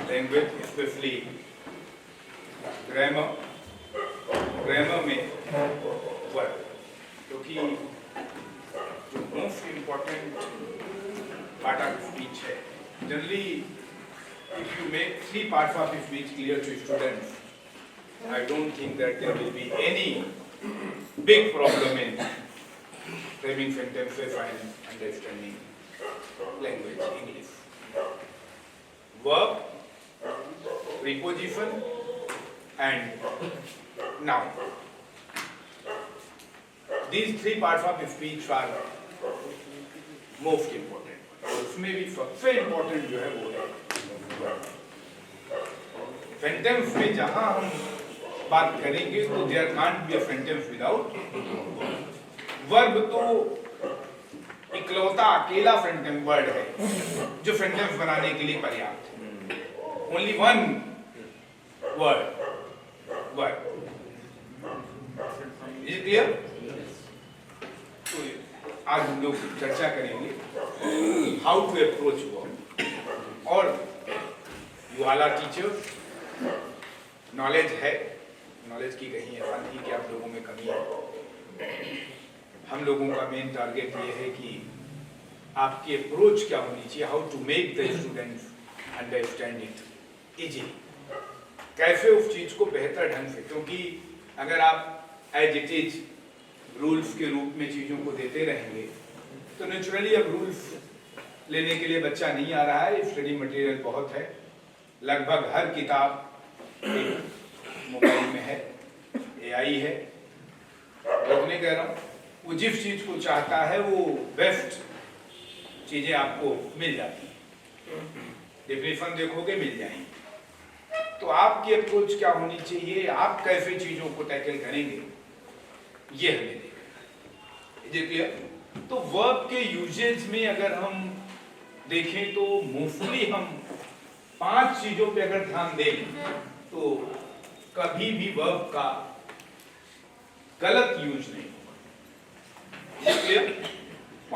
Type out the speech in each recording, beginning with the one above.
Language, specially grammar में word, क्योंकि जो most important part of speech है, generally if you make 3 parts of speech clear to students, I don't think that there will be any big problem in framing sentences and understanding language, English. Verb, preposition and noun. These 3 parts of speech are most important. और उसमें भी सबसे important जो है वो है sentence में जहां हम बात करेंगे तो there can't be a sentence without verb. तो इकलौता अकेला सेंटेंस वर्ड है जो सेंटेंस बनाने के लिए पर्याप्त है। Only one word, verb. Is it clear? तो आज हम लोग चर्चा करेंगे हाउ टू अप्रोच वर्ब। और you all are teachers, knowledge है, नॉलेज की कहीं ऐसा नहीं कि आप लोगों में कमी है। हम लोगों का मेन टारगेट ये है कि आपकी अप्रोच क्या होनी चाहिए, how to make the students understand it easily, कैसे उस चीज को बेहतर ढंग से। क्योंकि अगर आप एज इट इज रूल्स के रूप में चीजों को देते रहेंगे तो नेचुरली अब रूल्स लेने के लिए बच्चा नहीं आ रहा है। स्टडी मटेरियल बहुत है, लगभग हर किताब मोबाइल में है, एआई है। रोकने कह रहा हूँ, वो जिस चीज को चाहता है वो बेस्ट चीजें आपको मिल जाती है। डिफिनेशन देखोगे मिल जाएंगे। तो आपकी अप्रोच क्या होनी चाहिए, आप कैसे चीजों को टैकल करेंगे, ये हमें देखना है। तो वर्ब के यूजेज में अगर हम देखें तो मोस्टली हम 5 चीजों पे अगर ध्यान दें तो कभी भी वर्ब का गलत यूज नहीं होगा।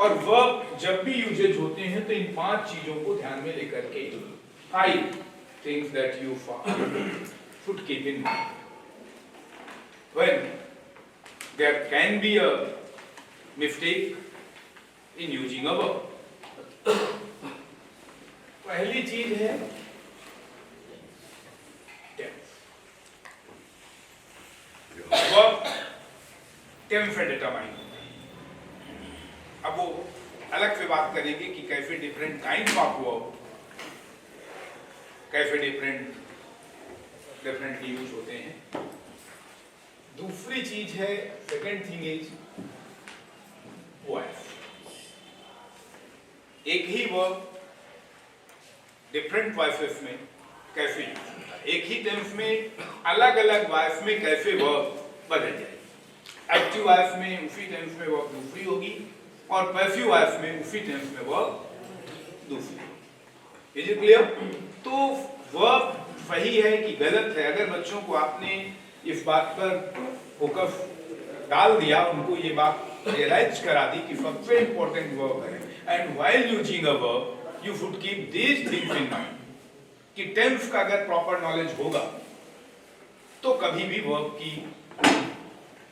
और वर्ब जब भी यूजेज होते हैं तो इन 5 चीजों को ध्यान में लेकर के 5 things that you should keep in mind when there can be a mistake in using a verb। पहली चीज है वर्ब टेंस से डिटरमाइन होता है। अब वो अलग से बात करेंगे कि कैसे डिफरेंट काइंड्स ऑफ वर्ब कैसे डिफरेंटली यूज होते हैं। दूसरी चीज है, सेकेंड थिंग इज वॉइस। एक ही वर्ब डिफरेंट वॉइसेस में कैसे यूज होता है, एक ही टेंस में अलग अलग वॉइस में कैसे वर्ब बदल जाएगी। एक्टिव वॉइस में उसी टेंस में वर्ब दूसरी होगी और पैसिव वॉइस में उसी टेंस में वर्ब दूसरी होगी। Is it clear? तो वर्ब सही है कि गलत है, अगर बच्चों को आपने इस बात पर फोकस डाल दिया, उनको ये बात रियलाइज करा दी कि सबसे इंपॉर्टेंट वर्ब है, and while using a verb you should keep these things in mind, कि टेंस का अगर प्रॉपर नॉलेज होगा तो कभी भी वर्ब की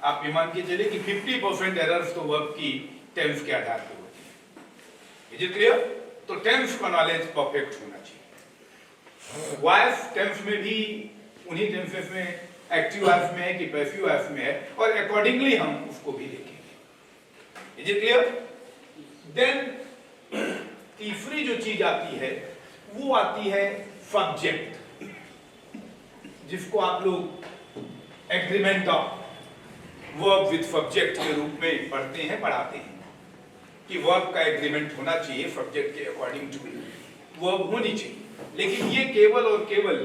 आप ये मान के चले कि 50% एरर्स तो वर्ब की टेंस के आधार पर होती है। Is it clear? तो टेंस का नॉलेज परफेक्ट होना चाहिए। वॉइस टेंस में भी उन्हीं टेंसेस में एक्टिव वॉइस में है कि पैसिव वॉइस में है, और अकॉर्डिंगली हम उसको भी देखेंगे। Is it clear? देन तीसरी जो चीज आती है वो आती है सब्जेक्ट, जिसको आप लोग agreement of verb with subject के रूप में पढ़ते हैं, पढ़ाते हैं कि वर्ब का एग्रीमेंट होना चाहिए सब्जेक्ट के अकॉर्डिंग टू वर्ब होनी चाहिए। लेकिन ये केवल और केवल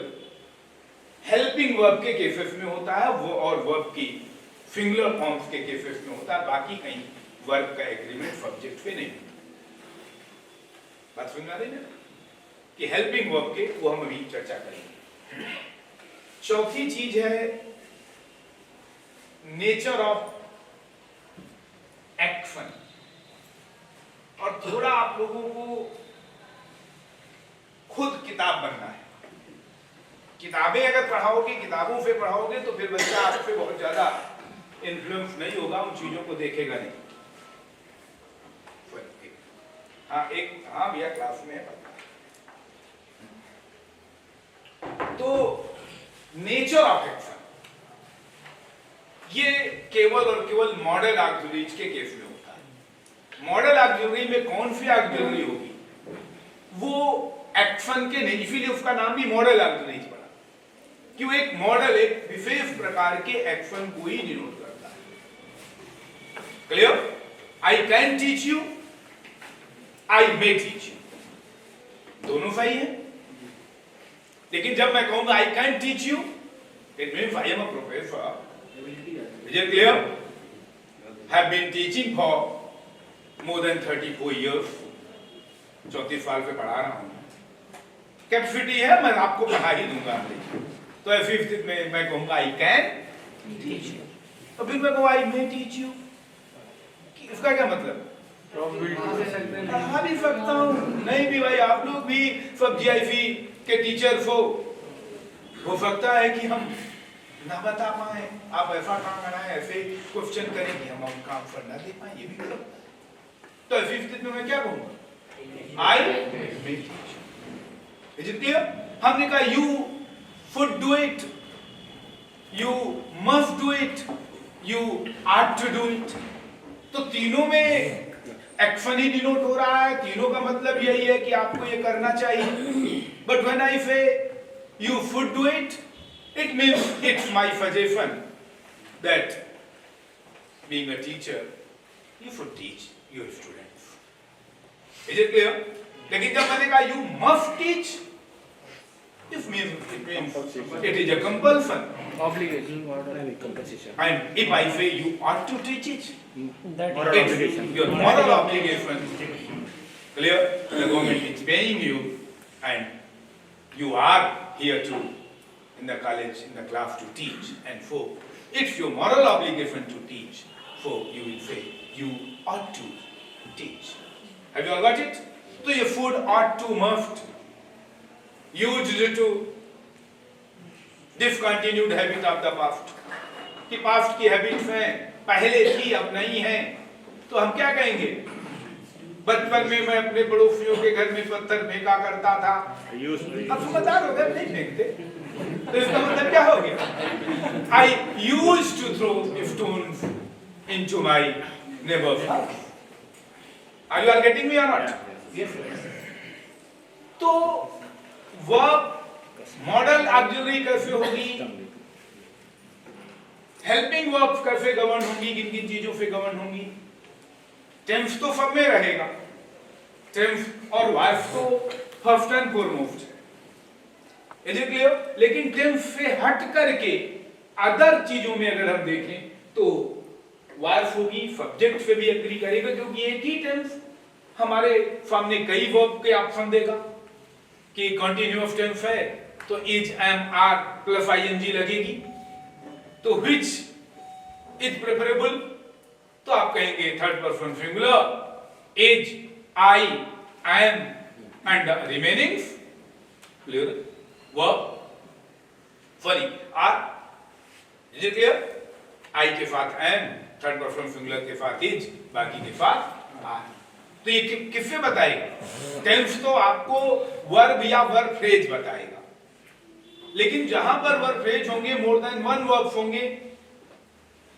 हेल्पिंग वर्ब के केसेस में होता है वो, और वर्ब की सिंगुलर फॉर्म्स के केसेस में होता है, बाकी कहीं वर्ब का एग्रीमेंट सब्जेक्ट पे नहीं होता। बात समझ आ रही है कि हेल्पिंग वर्ब के वो हम अभी चर्चा करेंगे। चौथी चीज है नेचर ऑफ एक्शन, और थोड़ा आप लोगों को खुद किताब बनना है। किताबें अगर पढ़ाओगे, किताबों से पढ़ाओगे तो फिर बच्चा आप पे बहुत ज्यादा इन्फ्लुएंस नहीं होगा, उन चीजों को देखेगा नहीं। हाँ भैया क्लास में है। तो नेचर ऑफ एक्शन ये केवल और केवल मॉडल ऑक्सिलरीज के केस में होता है। मॉडल ऑक्सिलरी में कौन सी ऑक्सिलरी होगी? वो एक्शन के नहीं, इसीलिए उसका नाम भी मॉडल ऑक्सिलरीज पड़ा, कि वो एक मॉडल, एक विशेष प्रकार के एक्शन को ही डिनोट करता है। Clear? I can teach you, I may teach you, दोनों सही है। लेकिन जब मैं कहूंगा I can teach you, it means I am a professor. Is it clear? Have been teaching for more than 34 years. 34 साल से पढ़ा रहा हूँ। कैपेसिटी है, मैं आपको पढ़ा ही दूंगा। तो ऐसी स्थिति में मैं कहूँगा I can teach you। तो फिर मैं कहूँ I may teach you। इसका क्या मतलब? पढ़ा भी सकता हूँ, नहीं भी भाई, आप लोग भी सब GIC के टीचर्स हो सकता है कि हम ना बता पाए, आप ऐसा काम कराएं, ऐसे क्वेश्चन करें कि हम उनका आंसर ना दे पाए, ये भी करो। तो ऐसी स्थिति में मैं क्या कहूँगा? I may teach you। Is it clear? हमने कहा you should do it, you must do it, you ought to do it। तो तीनों में एक्शन ही डिनोट हो रहा है, तीनों का मतलब यही है कि आपको ये करना चाहिए। But when I say you should do it, it means it's my suggestion that being a teacher, you should teach your students। Is it clear? लेकिन जब मैंने कहा you must teach, it means it is a compulsion, obligation or compulsion। and if I say you ought to teach it, that moral obligation, your moral obligation। Clear? The government is paying you, and you are here to in the college, in the class to teach, and so it's your moral obligation to teach, so you will say you ought to teach। Have you all got it? So your food ought to, must, used to, discontinued habit of the past, कि past की habits हैं, पहले थी अब नहीं है, तो हम क्या कहेंगे? बचपन में मैं अपने पड़ोसियों के घर में पत्थर फेंका करता था, अब समझदार हो गए, नहीं फेंकते। तो इसका मतलब क्या हो गया? I used to throw stones into my neighbor's house। Are you all getting me or not? Yes। तो वर्ब मॉडल ऑक्सिलरी कैसे होगी? हेल्पिंग वर्ब्स कैसे गवर्न होंगी? किन किन चीजों से गवर्न होंगी? टेंस तो सब में रहेगा, टेंस और वाइफ तो फर्स्ट एंड फॉरमोस्ट है। Is it clear? लेकिन टेंस से हट करके अदर चीजों में अगर हम देखें तो वाइफ होगी, सब्जेक्ट से भी एग्री करेगा, क्योंकि एक ही टेंस हमारे सामने कई वर्ब के ऑप्शन देगा। कि कंटिन्यूअस टेंस है तो is, am, are plus ING लगेगी, तो विच इज प्रेफरेबल, तो आप कहेंगे third person singular, is, I, am and remaining clear verb, sorry are. Is it clear? I के साथ एम, थर्ड पर्सन सिंगुलर के साथ इज, बाकी के साथ आर। तो ये किससे बताएगा? टेंस तो आपको वर्ब या वर्ब फ्रेज बताएगा, लेकिन जहां पर वर्ब फ्रेज होंगे, मोर देन वन वर्ब्स होंगे,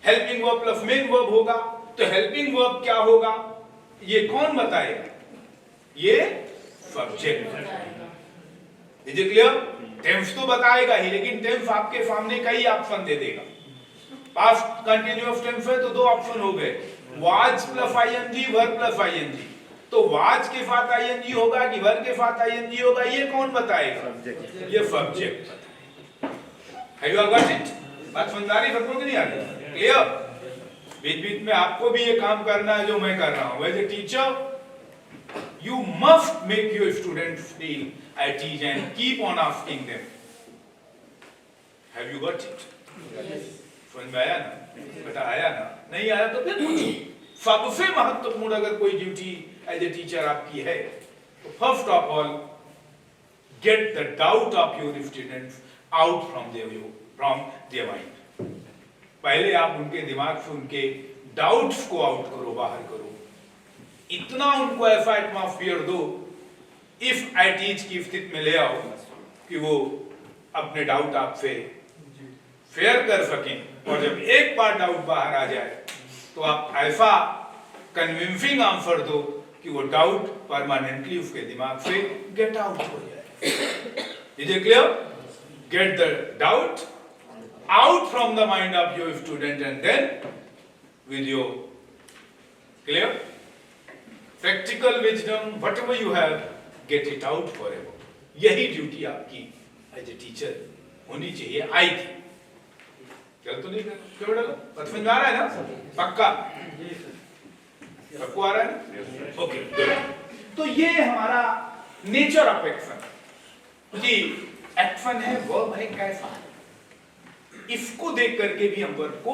helping verb plus main verb होगा, तो हेल्पिंग वर्ब क्या होगा ये कौन बताएगा? ये सब्जेक्ट बताएगा। Is it clear? टेंस तो बताएगा ही, लेकिन टेंस आपके सामने कई ऑप्शन दे देगा। पास्ट कंटिन्यूअस टेंस है तो दो ऑप्शन हो गए, was plus ING, were plus ING. तो वाज के साथ आईएनजी होगा कि वर के साथ आईएनजी होगा, ये कौन बताएगा? ये सब्जेक्ट बताएगा। Have you all got it? बात समझ आ रही सबको कि नहीं आ रही? क्लियर? बीच बीच में आपको भी ये काम करना है जो मैं कर रहा हूं। As a teacher you must make your students feel at ease and keep on asking them. Have you got it? समझ में आया ना? बेटा आया ना? नहीं आया तो फिर पूछो। सबसे महत्वपूर्ण अगर कोई ड्यूटी एज ए टीचर आपकी है तो first of all get the doubt of your students out from their mind. पहले आप उनके दिमाग से उनके डाउट्स को आउट करो, बाहर करो। इतना उनको ऐसा एटमॉस्फेयर दो, इफ आई टीच की स्थिति में ले आओ कि वो अपने डाउट आपसे शेयर कर सकें। और जब एक बार डाउट बाहर आ जाए तो आप ऐसा कन्विंसिंग आंसर दो कि वो डाउट परमानेंटली उसके दिमाग से गेट आउट हो जाए। Is it clear? Get the doubt out from the mind of your student and then with your clear practical wisdom whatever you have get it out forever। यही duty आपकी as a teacher होनी चाहिए। आई थी चल तो नहीं कर क्यों डालो पथ में आ रहा है ना पक्का सबको आ रहा है ना ओके गुड। तो ये हमारा नेचर ऑफ एक्शन जी एक्शन है वर्ब है कैसा है इसको देख करके भी हम वर्ब को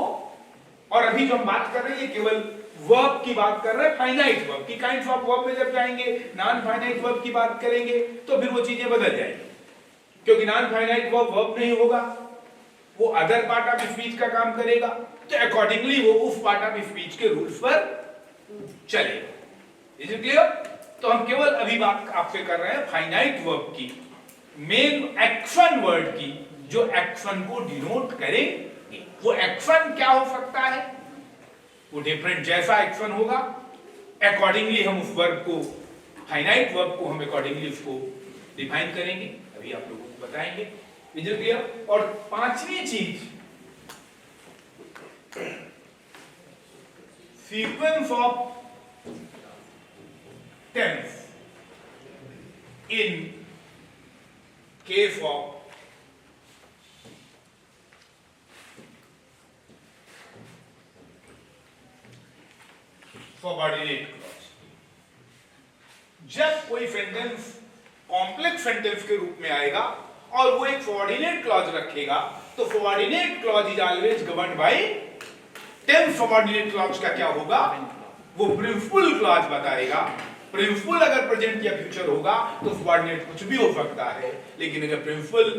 और अभी जो हम बात कर रहे हैं ये केवल वर्ब की बात कर रहे हैं फाइनाइट वर्ब की। काइंड्स ऑफ वर्ब में जब जाएंगे नॉन फाइनाइट वर्ब की बात करेंगे तो फिर वो चीजें बदल जाएंगी क्योंकि नॉन फाइनाइट वर्ब वर्ब नहीं होगा वो अदर पार्ट ऑफ स्पीच का काम करेगा तो अकॉर्डिंगली वो उस पार्ट ऑफ स्पीच के रूल्स पर चलेगा। Is it clear? तो हम केवल अभी बात आपसे कर रहे हैं फाइनाइट वर्ब की मेन एक्शन वर्ड की जो एक्शन को डिनोट करेंगे। वो एक्शन क्या हो सकता है वो डिफरेंट जैसा एक्शन होगा अकॉर्डिंगली हम उस वर्ब को फाइनाइट वर्ब को हम अकॉर्डिंगली उसको डिफाइन करेंगे अभी आप लोगों को बताएंगे। Is it clear? और पांचवी चीज sequence of tense in case of subordinate clause. जब कोई सेंटेंस कॉम्प्लेक्स सेंटेंस के रूप में आएगा और वो एक सबऑर्डिनेट क्लॉज रखेगा तो subordinate clause is always governed by tense. Subordinate clause का क्या होगा वो प्रिंसिपल क्लॉज बताएगा। प्रिंसिपल अगर प्रेजेंट या फ्यूचर होगा तो सबऑर्डिनेट कुछ भी हो सकता है लेकिन अगर प्रिंसिपल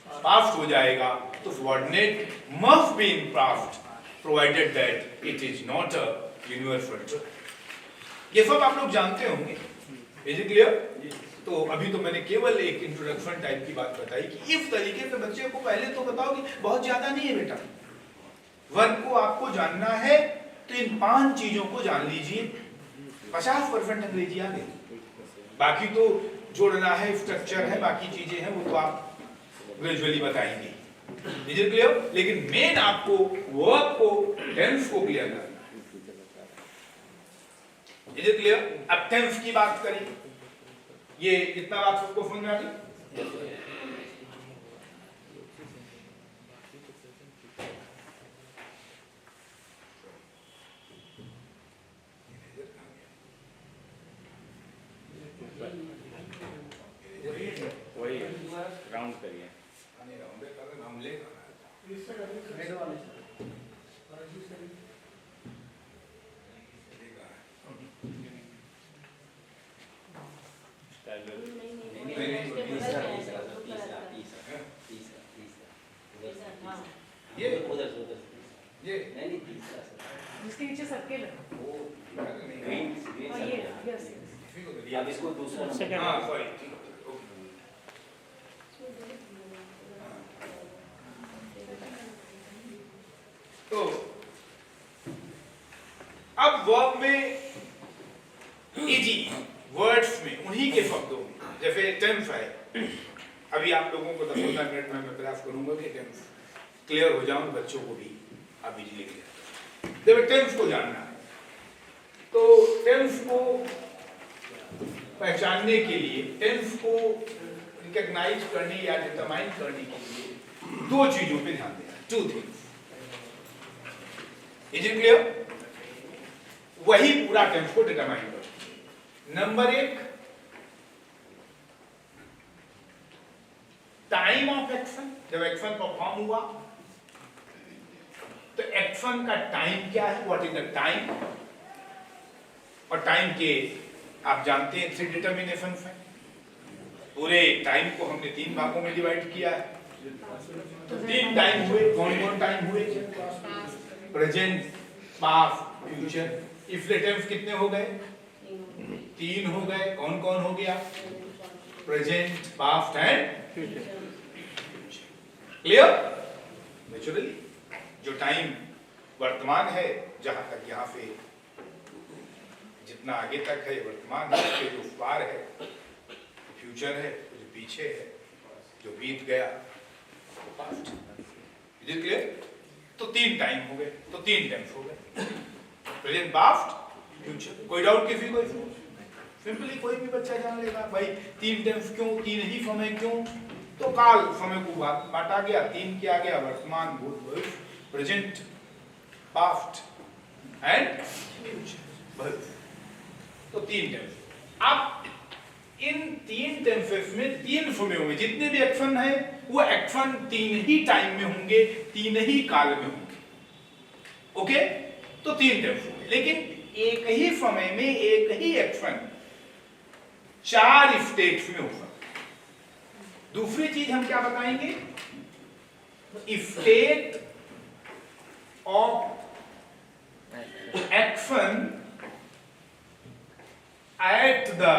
पास्ट हो जाएगा तो subordinate must be in past provided that it is not a universal. ये सब आप लोग जानते होंगे। Is it clear? तो अभी तो मैंने केवल एक इंट्रोडक्शन टाइप की बात बताई कि इस तरीके से बच्चे को पहले तो बताओ कि बहुत ज्यादा नहीं है बेटा वर्ब को आपको जानना है तो इन 5 चीजों को जान लीजिए 50% अंग्रेजी आ गई। बाकी तो जोड़ना है स्ट्रक्चर है बाकी चीजें हैं वो तो आप ग्रेजुअली बताएंगे। Is it clear? लेकिन मेन आपको वर्ब को टेंस को क्लियर करना। Is it clear? अब टेंस की बात करें ये इतना बात सबको समझ में आ गई? वही राउंड करिए ये जिसके नीचे सर्किल है और ये यस अब इसको दूसरा हाँ सॉरी तो अब वर्ब में इजी वर्ड्स में उन्हीं के शब्दों में जैसे टेंस है अभी आप लोगों को 10-15 मिनट में मैं प्रयास करूंगा कि टेंस क्लियर हो जाऊं बच्चों को भी आप इजीली क्लियर। देखो टेंस को जानना है तो टेंस को पहचानने के लिए टेंस को रिकॉग्नाइज करने या डिटरमाइन करने के लिए 2 चीजों पे ध्यान देना 2 थिंग्स। Is it clear? वही पूरा टेंस को डिटरमाइन कर। Number 1 time of action. जब एक्शन परफॉर्म हुआ तो एक्शन का टाइम क्या है व्हाट इज द टाइम। और टाइम के आप जानते हैं 3 डिटर्मिनेशंस हैं। पूरे टाइम को हमने 3 भागों में डिवाइड किया है तो 3 टाइम हुए। कौन कौन टाइम हुए? Present, past, future. इफले टेंस कितने हो गए? 3 हो गए। कौन कौन हो गया? Present, past and future. Clear? Naturally जो टाइम वर्तमान है, जहां तक यहाँ पे जितना आगे तक है वर्तमान है, उसके जो पार है फ्यूचर है, जो पीछे है, जो बीत गया पास्ट। Is it clear? तो 3 टाइम हो गए, तो 3 टेंस हो गए, प्रेजेंट, पास्ट, फ्यूचर। कोई डाउट किसी को? सिंपली कोई भी बच्चा जान लेगा भाई 3 टेंस क्यों, 3 ही समय क्यों? तो काल समय को बांटा गया, 3 किया गया, वर्तमान, भूत, भविष्य, प्रेजेंट, पास्ट एंड फ्यूचर। तो 3 टेंस। अब इन 3 टेंसेस में 3 समयों में जितने भी एक्शन है वो एक्शन 3 ही टाइम में होंगे, 3 ही काल में होंगे। ओके? तो 3 टेंस होंगे, लेकिन एक ही समय में एक ही एक्शन 4 स्टेट्स में होगा। दूसरी चीज हम क्या बताएंगे? State of action at the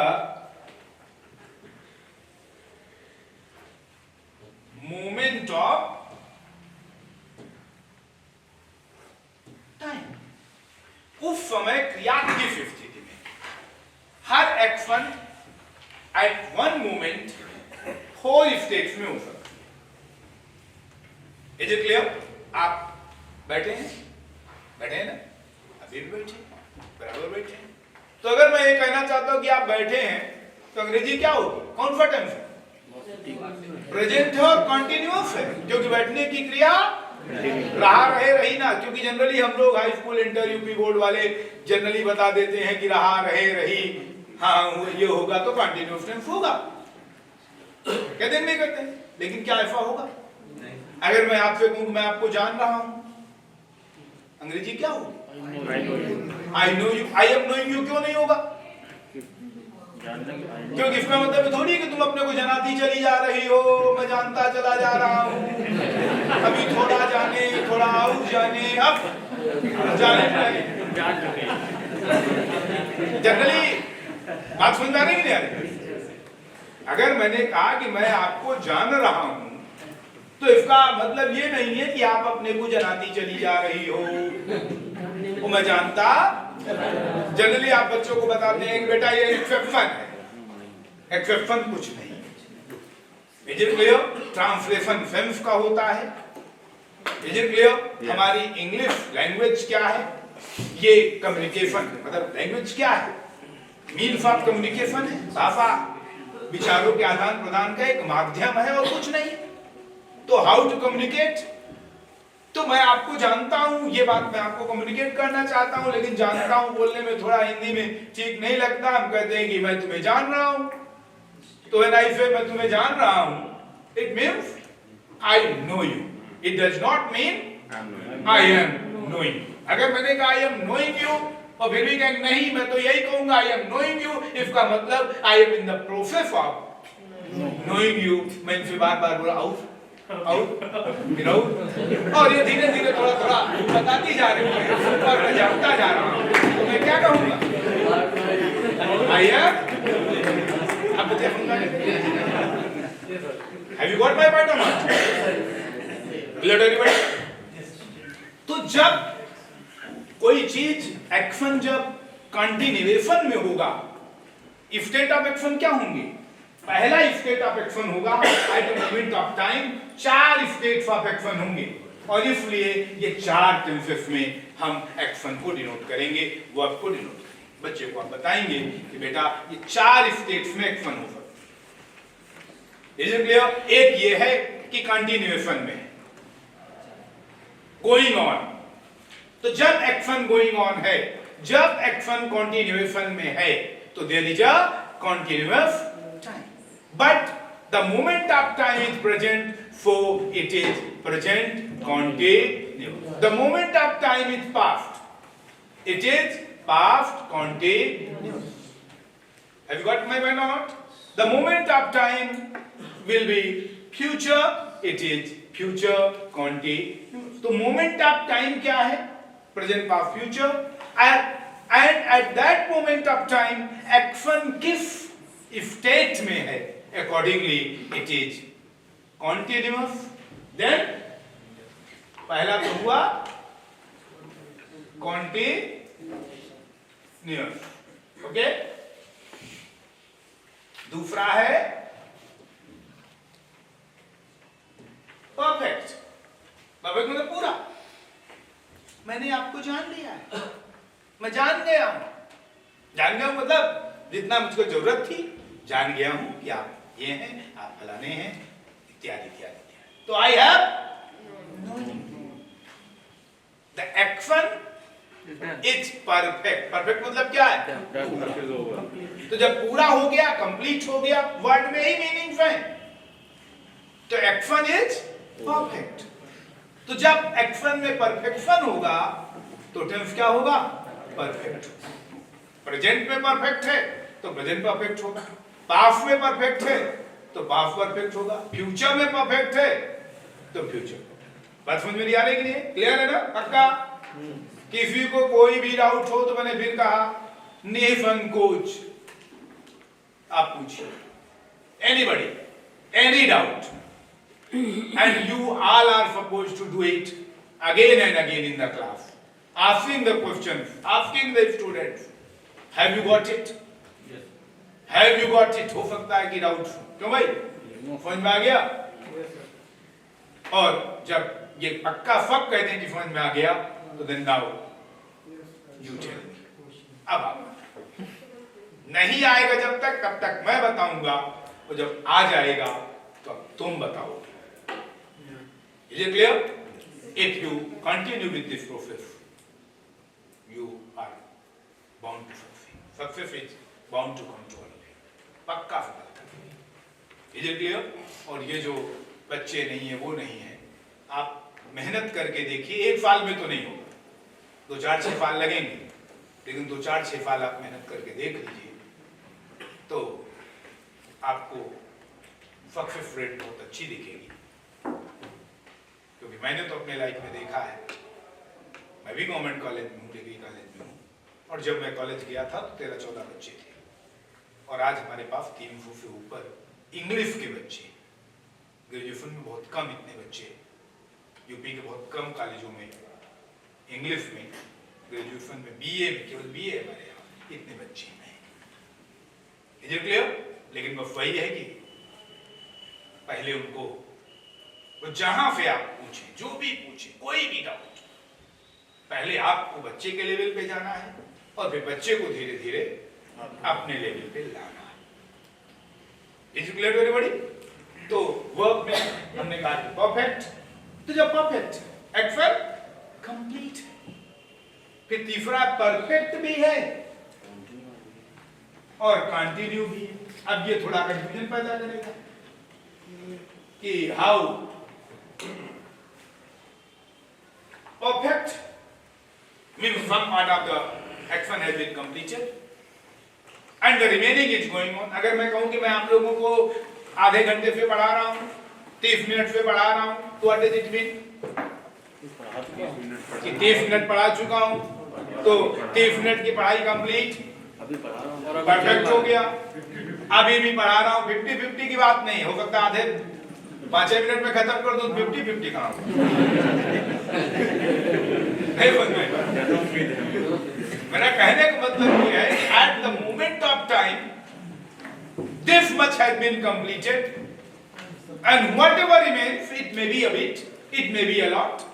moment of time। उस समय क्रिया की स्थिति में हर action at one moment 4 states में हो सकता है। Is it clear? आप बैठे हैं? बैठे हैं ना? अभी भी बैठे, बराबर बैठे हैं। तो अगर मैं ये कहना चाहता हूं कि आप बैठे हैं तो अंग्रेजी क्या होगी? कौन सा टेंस है? प्रेजेंट है और कंटिन्यूअस है, क्योंकि बैठने की क्रिया रहा, रहे, रही ना। क्योंकि जनरली हम लोग high school, inter, UP board वाले जनरली बता देते हैं कि रहा, रहे, रही, हाँ ये होगा तो कंटिन्यूअस टेंस होगा, कहते नहीं कहते? लेकिन क्या ऐसा होगा? अगर मैं आपसे कहूं मैं आपको जान रहा हूं, अंग्रेजी क्या होगी? I know you, I am knowing you क्यों नहीं होगा? क्योंकि इसका मतलब थोड़ी कि तुम अपने को जनाती चली जा रही हो, मैं जानता चला जा रहा हूँ, अभी थोड़ा जाने, थोड़ा और जाने, अब जाने रहे। जनरली बात समझ में आ रही कि नहीं आ रही? अगर मैंने कहा कि मैं आपको जान रहा हूँ तो इसका मतलब ये नहीं है कि आप अपने को जनाती चली जा रही हो, वो मैं जानता। जनरली आप बच्चों को बताते हैं कि बेटा ये एक्सेप्शन है, एक्सेप्शन कुछ नहीं। Is it clear? Translation sense का होता है। Is it clear? हमारी इंग्लिश लैंग्वेज क्या है? ये कम्युनिकेशन, मतलब लैंग्वेज क्या है? मीन्स ऑफ कम्युनिकेशन है, भाषा विचारों के आदान प्रदान का एक माध्यम है और कुछ नहीं। तो हाउ टू कम्युनिकेट? तो मैं आपको जानता हूं, ये बात मैं आपको कम्युनिकेट करना चाहता हूं, लेकिन जानता हूं बोलने में थोड़ा हिंदी में ठीक नहीं लगता। हम कहते हैं कि मैं तुम्हें जान रहा हूं। तो व्हेन आई से मैं तुम्हें जान रहा हूं, it means I know you. It does not mean I am knowing. अगर मैंने कहा आई एम नोइंग यू और फिर भी कहेंगे नहीं, मैं तो यही कहूंगा आई एम नोइंग यू, इसका मतलब I am in the process of knowing you. मैं इनसे बार बार बोला आउट फिर और ये धीरे धीरे थोड़ा थोड़ा बताती जा रही है और मैं जानता जा रहा हूँ। तो मैं क्या कहूँगा? आइए अब मुझे Have you got my point or not? Clear to everybody? तो जब कोई चीज एक्शन जब कंटिन्यूएशन में होगा, स्टेट ऑफ एक्शन क्या होंगे? पहला स्टेट ऑफ एक्शन होगा at the moment of time. 4 states of action होंगे और इसलिए ये 4 टेंसेस में हम एक्शन को डिनोट करेंगे, वर्ब को डिनोट करेंगे। बच्चे को आप बताएंगे कि बेटा ये 4 स्टेट्स में एक्शन हो सकता है। Is it clear? एक ये है कि कंटिन्यूएशन में है, गोइंग ऑन। तो जब एक्शन गोइंग ऑन है, जब एक्शन कंटिन्यूएशन में है, तो there is a continuous time. But the moment of time is present, so it is present continuous. The moment of time is past, it is past continuous. Have you got my point or not? The moment of time will be future it is future continuous. तो moment of time क्या है? Present past future. And at that moment of time action किस state में है, accordingly it is continuous. Then पहला तो हुआ continuous, okay. दूसरा है परफेक्ट। परफेक्ट मतलब पूरा। मैंने आपको जान लिया है, मैं जान गया हूं। जान गया हूं मतलब जितना मुझको जरूरत थी जान गया हूं कि आप ये हैं, आप फलाने हैं, इत्यादि इत्यादि। तो I have the action is perfect. Perfect मतलब क्या है? तो जब पूरा हो गया, कंप्लीट हो गया, वर्ड में ही मीनिंग है। तो एक्शन इज परफेक्ट। तो जब एक्शन में परफेक्शन होगा तो टेंस क्या होगा? परफेक्ट। प्रेजेंट में परफेक्ट है तो प्रेजेंट परफेक्ट होगा, पास्ट में परफेक्ट है तो पास्ट परफेक्ट होगा, फ्यूचर में परफेक्ट है तो फ्यूचर। बात समझ में नहीं आ रही कि नहीं? क्लियर है ना? पक्का? किसी को कोई भी डाउट हो तो मैंने फिर कहा निसंकोच आप पूछिए, anybody, any doubt, and you all are supposed to do it again and again in the class, asking the questions, asking the students, have you got it? Yes. Have you got it? हो सकता है कि doubt. क्यों भाई? समझ में आ गया? और जब ये पक्का सब कहते हैं कि समझ में आ गया तो then now you tell me। अब आप नहीं आएगा जब तक, तब तक मैं बताऊंगा, और जब आ जाएगा तो अब तुम बताओगे। Is it clear? If you continue with this process, you are bound to succeed. Success is bound to come to all of you. पक्का सफलता। Is it clear? और ये जो बच्चे नहीं है वो नहीं है, आप मेहनत करके देखिए। एक साल में तो नहीं होगा, 2-4-6 साल लगेंगे, लेकिन 2-4-6 साल आप मेहनत करके देख लीजिए तो आपको सक्सेस रेट बहुत अच्छी दिखेगी। क्योंकि मैंने तो अपने लाइफ में देखा है, मैं भी गवर्नमेंट कॉलेज में हूँ, डिग्री कॉलेज में हूँ, और जब मैं कॉलेज गया था तो 13-14 बच्चे थे, और आज हमारे पास 300 से ऊपर इंग्लिश के बच्चे। ग्रेजुएशन में बहुत कम इतने बच्चे, यूपी के बहुत कम कॉलेजों में इंग्लिश में, ग्रेजुएशन में, बीए में, केवल बीए हमारे यहाँ इतने बच्चे हैं। Is it clear? लेकिन बस वही है कि पहले उनको तो जहां से आप पूछें, जो भी पूछें, कोई भी डाउट, पहले आपको बच्चे के लेवल पे जाना है और फिर बच्चे को धीरे धीरे अपने लेवल पे लाना है। Is clear to everybody? तो वर्ब में हमने कहा कि परफेक्ट, तो जब परफेक्ट एक्शन कंप्लीट है, फिर तीसरा परफेक्ट भी है और कंटिन्यू भी है। अब ये थोड़ा कंफ्यूजन पैदा करेगा कि how perfect means some part of the action has been completed and the remaining is going on। अगर मैं कहूं कि मैं आप लोगों को आधे घंटे से पढ़ा रहा हूं, 30 मिनट से पढ़ा रहा हूं, तो what does it mean? कि 30 मिनट पढ़ा चुका हूं तो 30 मिनट की पढ़ाई कंप्लीट, परफेक्ट हो गया। अभी भी पढ़ा रहा हूं, 50-50 की बात नहीं, हो सकता आधे 5 मिनट में खत्म कर दो, 50-50 कहां? मेरा कहने का मतलब ये है, at the moment of time, this much has been completed, and whatever remains, it may be a bit, it may be a lot,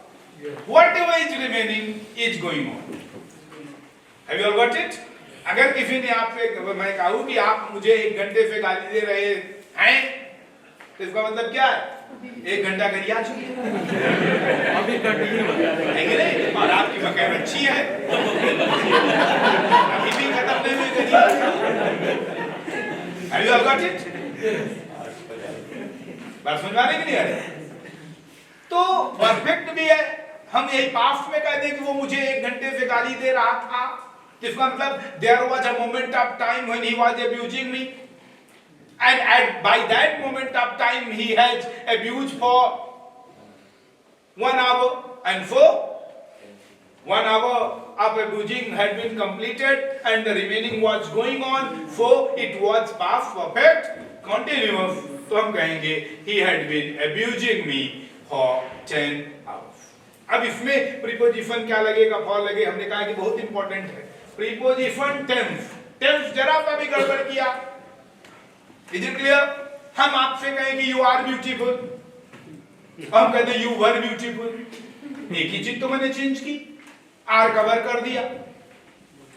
whatever is remaining is going on. Have you all got it? अगर किसी ने आपसे, मैं कहूँ कि आप मुझे 1 घंटे से गाली दे रहे हैं, तो इसका मतलब क्या है? 1 घंटा करिए आ चुकी है अभी नहीं, और आपकी मकई अच्छी है, अभी भी खत्म नहीं हुई करिए। Have you all got it? बात समझ में आ रही कि नहीं आ रही? तो परफेक्ट भी है, हम यही पास्ट में कह दें कि वो मुझे 1 घंटे से गाली दे रहा था, इसका मतलब there was a moment of time when he was abusing me and by that moment of time he has abused for 1 hour, and for 1 hour of abusing had been completed and the remaining was going on, so it was past perfect continuous. तो हम कहेंगे he had been abusing me for 10 hours. अब इसमें preposition क्या लगेगा, for लगे, हमने कहा कि बहुत इंपॉर्टेंट है प्रीपोजिशन टेंस। टेंस जरा सा भी गड़बड़ किया, इज इट क्लियर? हम आपसे कहें कि यू आर ब्यूटीफुल, हम कहते यू वर ब्यूटीफुल, एक ही चीज तो मैंने चेंज की, आर कवर कर दिया।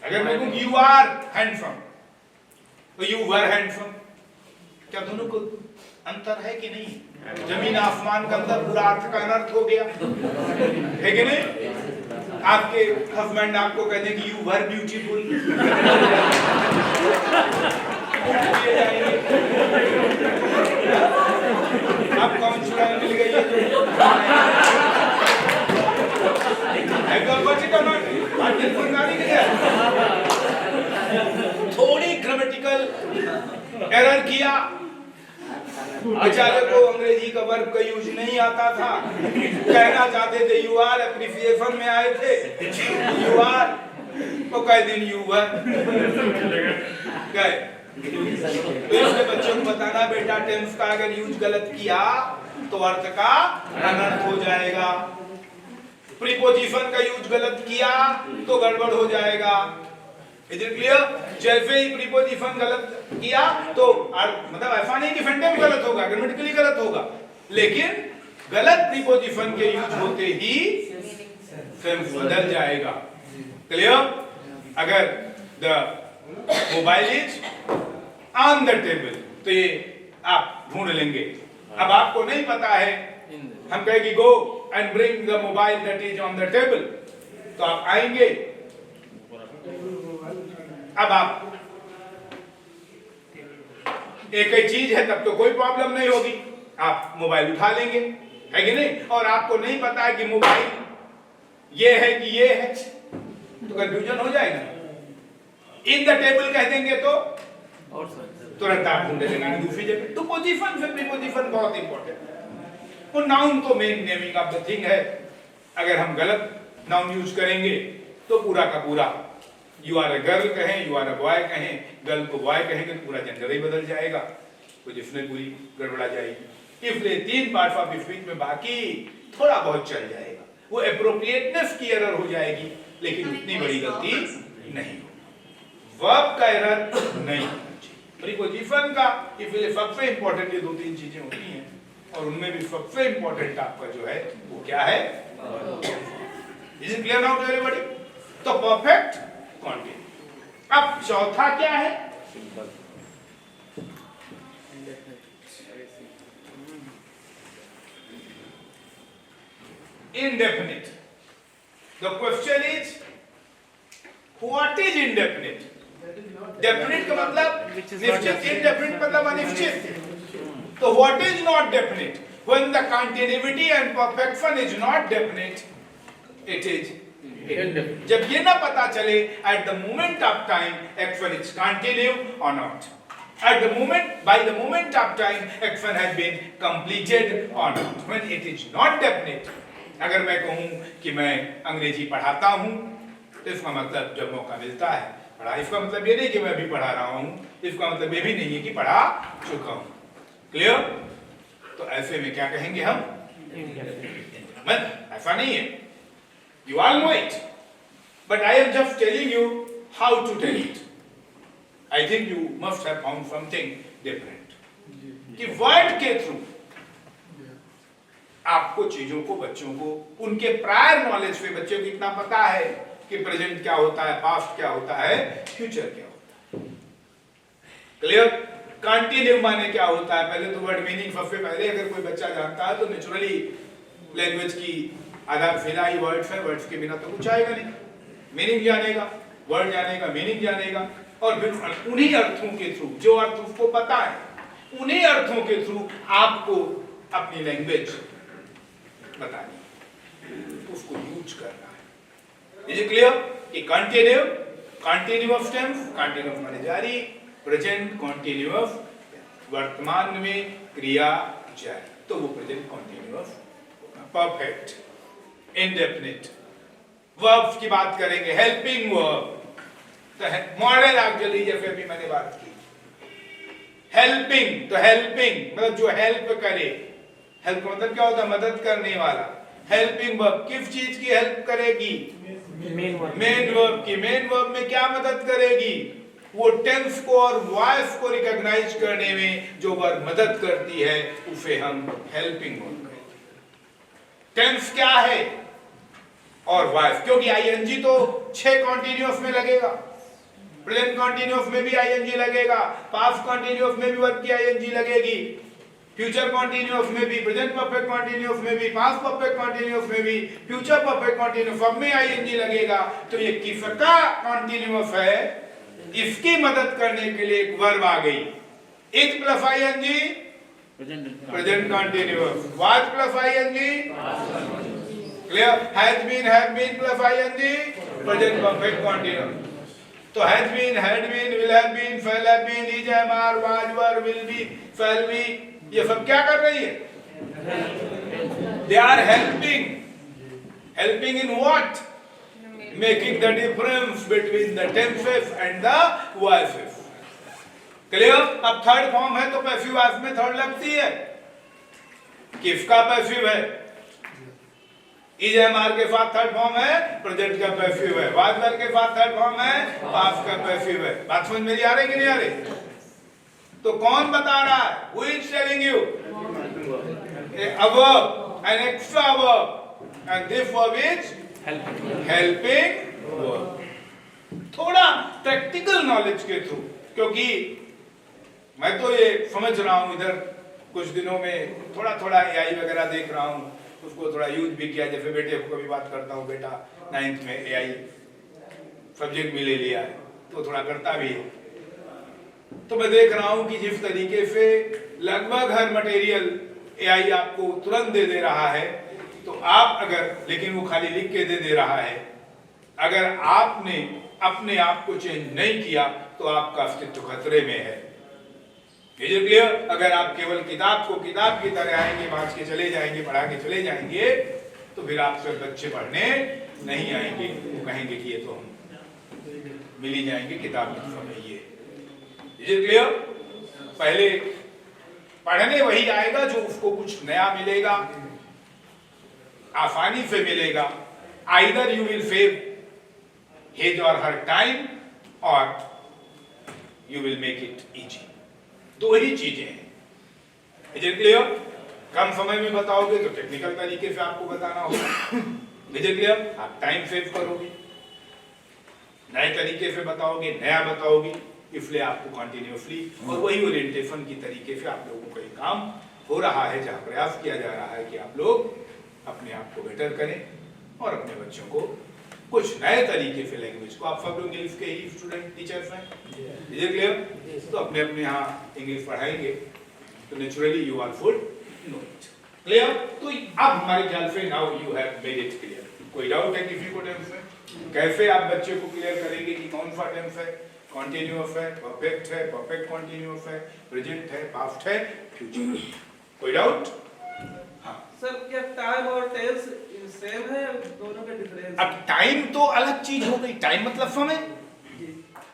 अगर मैं कहूं यू आर हैंडसम तो यू वर हैंडसम, क्या दोनों को अंतर है कि नहीं? जमीन आसमान का अंदर पूरा अर्थ का अनर्थ हो गया है कि नहीं? आपके हस्बैंड आपको कहते हैं कि यू वर ब्यूटीफुल, आप कौन छुड़ाने मिल गई थोड़ी ग्रामेटिकल एरर किया, बेचारे को अंग्रेजी का वर्ब का यूज नहीं आता था, कहना चाहते थे यू आर, एप्रिसिएशन में आए थे यू आर, तो कह दिन यू वर गए। तो इसके बच्चों को बताना बेटा टेंस का अगर यूज गलत किया तो अर्थ का अनर्थ हो जाएगा, प्रीपोजिशन का यूज गलत किया तो गड़बड़ हो जाएगा। Is it clear? जैसे ही प्रीपोजिशन गलत किया तो मतलब ऐसा नहीं कि सेंटेंस गलत होगा, ग्रामेटिकली गलत होगा, लेकिन गलत प्रीपोजिशन के यूज होते ही सेंस बदल जाएगा। क्लियर? अगर the mobile is on the table तो ये आप ढूंढ लेंगे। अब आपको नहीं पता है, हम कहेंगे go and bring the mobile that is on the table, तो आप आएंगे। अब आप एक ही चीज है तब तो कोई प्रॉब्लम नहीं होगी, आप मोबाइल उठा लेंगे, है कि नहीं? और आपको नहीं पता है कि मोबाइल ये है कि ये है, तो कंफ्यूजन हो जाएगा। इन द टेबल कह देंगे तो तुरंत आप ढूंढ लेंगे दूसरी जगह। तो पोजीशन से प्रीपोजिशन बहुत इंपॉर्टेंट। वो नाउन तो main naming of the thing है, अगर हम गलत नाउन यूज करेंगे तो पूरा का पूरा यू आर अ गर्ल कहें, यू आर अ बॉय कहें, गर्ल को बॉय कहेंगे तो पूरा जेंडर ही बदल जाएगा, तो जिसमें पूरी गड़बड़ा जाएगी। इसलिए 3 पार्ट्स ऑफ स्पीच में बाकी थोड़ा बहुत चल जाएगा, वो एप्रोप्रिएटनेस की एरर हो जाएगी, लेकिन उतनी बड़ी गलती नहीं होगी। वर्ब का एरर नहीं होना चाहिए, प्रीपोजिशन का। इसलिए सबसे इंपॉर्टेंट ये 2-3 चीजें होती हैं, और उनमें भी सबसे इंपॉर्टेंट आपका जो है वो क्या है? Is it clear now to everybody? तो परफेक्ट कॉन्टिन्यू। अब चौथा क्या है? Indefinite. The question is, what is indefinite? Definite का मतलब निश्चित, indefinite मतलब अनिश्चित। तो what is not definite? When the continuity and perfection is not definite, it is indefinite. जब ये ना पता चले at the moment of time action is continue or not, at the moment, by the moment of time action has been completed or not, when it is not definite. अगर मैं कहूं कि मैं अंग्रेजी पढ़ाता हूं तो इसका मतलब जब मौका मिलता है पढ़ा, इसका मतलब ये नहीं कि मैं अभी पढ़ा रहा हूं, इसका मतलब ये भी नहीं है कि पढ़ा चुका हूं। क्लियर? तो ऐसे में क्या कहेंगे हम? ऐसा नहीं है, you all know it, but I am just telling you how to tell it. I think you must have found something different कि वर्ड के थ्रू आपको चीजों को, बच्चों को उनके प्रायर नॉलेज पे, बच्चों को इतना पता है कि प्रेजेंट क्या होता है, पास्ट क्या होता है, फ्यूचर क्या होता है। क्लियर? कंटिन्यू माने क्या होता है? पहले तो वर्ड मीनिंग सबसे पहले अगर कोई बच्चा जानता है तो नेचुरली लैंग्वेज की आधार शिला ही वर्ड्स है, वर्ड्स के बिना तो कुछ आएगा नहीं। मीनिंग जानेगा, वर्ड जानेगा, मीनिंग जानेगा, और फिर उन्हीं अर्थों के थ्रू, जो अर्थ उसको पता है, उन्हीं अर्थों के थ्रू आपको अपनी लैंग्वेज बतानी, उसको यूज करना है। Is it clear? कि कंटिन्यूअस टेंस, कंटिन्यूअस माने जारी, प्रेजेंट कंटिन्यूअस वर्तमान में क्रिया जाए तो वो present continuous, perfect, indefinite. Verbs की बात करेंगे, हेल्पिंग वर्ब, तो मॉडल एक्चुअली जैसे अभी मैंने बात की, हेल्पिंग, तो हेल्पिंग मतलब जो हेल्प करे। हेल्प का मतलब क्या होता है? मदद करने वाला। हेल्पिंग वर्ब किस चीज की हेल्प करेगी? मेन वर्ब की। मेन वर्ब में क्या मदद करेगी? वो टेंस को और वॉइस को रिकॉग्नाइज करने में जो वर्ब मदद करती है उसे हम हेल्पिंग वर्ब कहते हैं। टेंस क्या है और वॉइस, क्योंकि आईएनजी तो 6 कॉन्टिन्यूअस में लगेगा, प्रेजेंट कॉन्टिन्यूअस में भी आईएनजी लगेगा, पास्ट कॉन्टिन्यूअस में भी वर्ब की आईएनजी लगेगी, फ्यूचर कॉन्टिन्यूअस में भी, प्रेजेंट परफेक्ट कॉन्टिन्यूअस में भी, पास्ट परफेक्ट कॉन्टिन्यूअस में भी, फ्यूचर परफेक्ट कॉन्टिन्यूअस सब में आईएनजी लगेगा। तो ये किसका कॉन्टिन्यूअस है? इसकी मदद करने के लिए एक वर्ब आ गई। Is plus ING present continuous, was plus ING clear, has been plus ING present perfect continuous. तो has been, had been, will have been, shall have been, is, am, are, was, were, will be, shall be, ये सब क्या कर रही है? They are helping. Helping in what? Making the difference between the tenses and the voices. Clear? अब third form है तो passive voice में थर्ड लगती है। किसका पैसिव है? इज, एम, आर के साथ थर्ड फॉर्म है, प्रेजेंट का पैसिव है। वाज, वर के साथ थर्ड फॉर्म है, पास्ट का पैसिव है। बात समझ मेरी आ रही कि नहीं आ रही? तो कौन बता रहा है? Who is telling you? A verb, an extra verb, and this verb is helping verb. थोड़ा प्रैक्टिकल नॉलेज के थ्रू, क्योंकि मैं तो ये समझ रहा हूँ इधर कुछ दिनों में थोड़ा थोड़ा एआई वगैरह देख रहा हूँ, उसको थोड़ा यूज भी किया। जैसे बेटे को कभी बात करता हूँ, बेटा 9th में एआई सब्जेक्ट भी ले लिया है तो थोड़ा करता भी है। तो मैं देख रहा हूं कि जिस तरीके से लगभग हर मटेरियल एआई आपको तुरंत दे दे रहा है, तो आप अगर, लेकिन वो खाली लिख के दे रहा है, अगर आपने अपने आप को चेंज नहीं किया तो आपका अस्तित्व खतरे में है। क्लियर? अगर आप केवल किताब को किताब की तरह आएंगे, बांट के चले जाएंगे, पढ़ा के चले जाएंगे, तो फिर आपसे बच्चे पढ़ने नहीं आएंगे। वो कहेंगे कि ये तो हम मिल ही जाएंगे, किताब की समझिए। क्लियर? पहले पढ़ने वही आएगा जो उसको कुछ नया मिलेगा, आसानी से मिलेगा। Either you will save his और हर टाइम और you will make it easy. दो ही चीजें हैं। क्लियर? कम समय में बताओगे तो टेक्निकल तरीके से आपको बताना होगा। क्लियर? आप टाइम सेव करोगे, नए तरीके से बताओगे, नया बताओगे, इसलिए आपको कंटिन्यूअसली और वही ओरिएंटेशन की तरीके से आप लोगों का एक काम हो रहा है, जहाँ प्रयास किया जा रहा है कि आप लोग अपने आप को बेटर करें और अपने बच्चों को कुछ नए तरीके से लैंग्वेज को, आप सब लोग इंग्लिश के ही स्टूडेंट टीचर्स हैं, क्लियर? तो अपने अपने यहाँ इंग्लिश पढ़ाएंगे तो naturally you are full know it. Clear? तो अब हमारे ख्याल से now you have made it clear. कोई डाउट है किसी को टेंस में? कैसे आप बच्चे को क्लियर करेंगे कि कौन सा टेंस है? कॉन्टिन्यूअस है, परफेक्ट है, परफेक्ट कॉन्टिन्यूअस है, प्रेजेंट है, पास्ट है, फ्यूचर। कोई डाउट? हाँ सर, क्या टाइम और टेंस सेम है या दोनों के डिफरेंस? अब टाइम तो अलग चीज हो गई। टाइम मतलब समय।